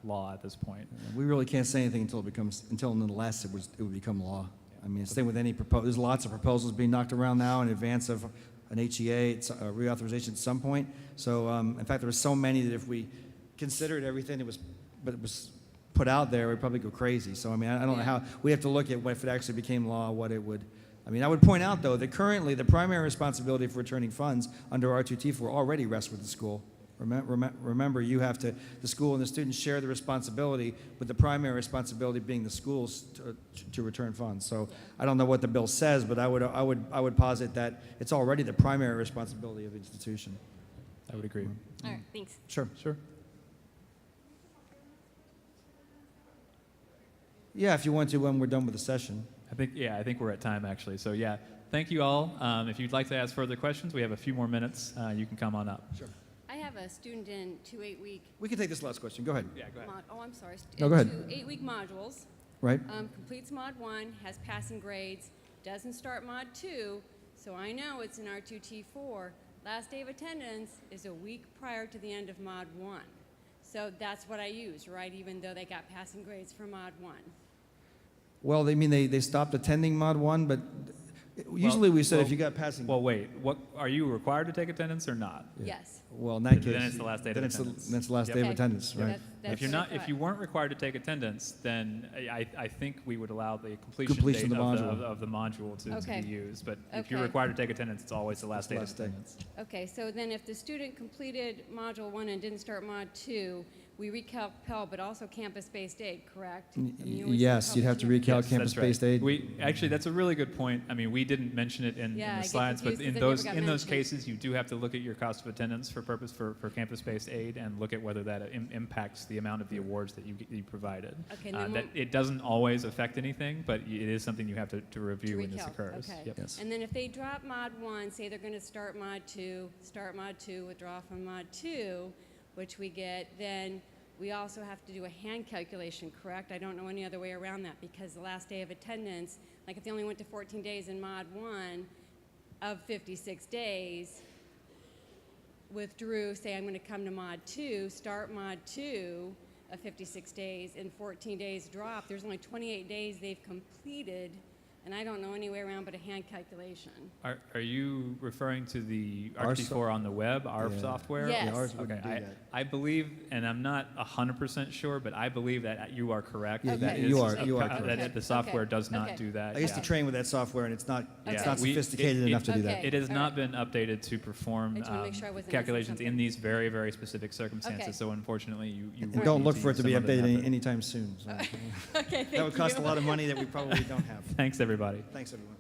law at this point. We really can't say anything until unless it would become law. I mean, same with any proposal. There's lots of proposals being knocked around now in advance of an HEA reauthorization at some point. So, in fact, there are so many that if we considered everything that was put out there, we'd probably go crazy. So, I mean, I don't know how, we have to look at what, if it actually became law, what it would, I mean, I would point out, though, that currently the primary responsibility for returning funds under R2T4 already rests with the school. Remember, you have to, the school and the students share the responsibility, with the primary responsibility being the schools to return funds. So I don't know what the bill says, but I would posit that it's already the primary responsibility of the institution. I would agree. All right, thanks. Sure. Sure. Yeah, if you want to, when we're done with the session. I think we're at time, actually. So, yeah, thank you all. If you'd like to ask further questions, we have a few more minutes. You can come on up. Sure. I have a student in 2 8-week. We can take this last question. Go ahead. Yeah, go ahead. I'm sorry. No, go ahead. 2 8-week modules. Right? Completes Mod 1, has passing grades, doesn't start Mod 2, so I know it's an R2T4. Last day of attendance is a week prior to the end of Mod 1. So that's what I use, right, even though they got passing grades for Mod 1. Well, they mean they stopped attending Mod 1, but Usually we said if well- you got passing. Well, wait. What are you required to take attendance or not? Yes. Well, in that case. Then it's the last day of then it's attendance. Then it's the last Yep. day of Okay. attendance, right? That's If you're what I not, if thought. you weren't required to take attendance, then I think we would allow the completion Completion date of the module. of the module to Okay. be used. But if you're Okay. required to take attendance, it's always the last day of last day. attendance. Okay, so then if the student completed Module 1 and didn't start Mod 2, we recalc Pell, but also campus-based aid, correct? I mean, you always Yes, recalc you'd have to campus- recalc Yes, that's campus-based right. aid. Actually, that's a really good point. I mean, we didn't mention it in Yeah, I the get slides, but confused in 'cause it never those got in those mentioned. cases, you do have to look at your cost of attendance for campus-based aid and look at whether that impacts the amount of the awards that you provided. Okay, then That it doesn't always affect anything, but it is something you have to review when this recalc, occurs. okay. Yep. Yes. And then if they drop Mod 1, say they're going to start Mod 2, withdraw from Mod 2, which we get, then we also have to do a hand calculation, correct? I don't know any other way around that because the last day of attendance, like if they only went to 14 days in Mod 1 of 56 days, withdrew, say I'm going to come to Mod 2, start Mod 2 of 56 days, in 14 days drop, there's only 28 days they've completed, and I don't know any way around but a hand calculation. Are you referring to the Our RT4 on the web, our Yeah. software? Yes. Yeah, ours Okay, wouldn't do that. I believe, and I'm not 100% sure, but I believe that you are correct. Yeah, That you is- are correct. That the software Okay. does not Okay. do that. I used to yeah. train with that software, and it's not Yeah. We- sophisticated it- enough to do that. Okay. It has all not right. been updated to perform I just wanna make sure I wasn't missing calculations in something. these very, very specific circumstances. Okay. So unfortunately, you And would don't need look to for it use to be some other updated method. anytime soon. So. Okay, That would thank cost a you. lot of money that we probably don't have. Thanks, everybody. Thanks, everyone.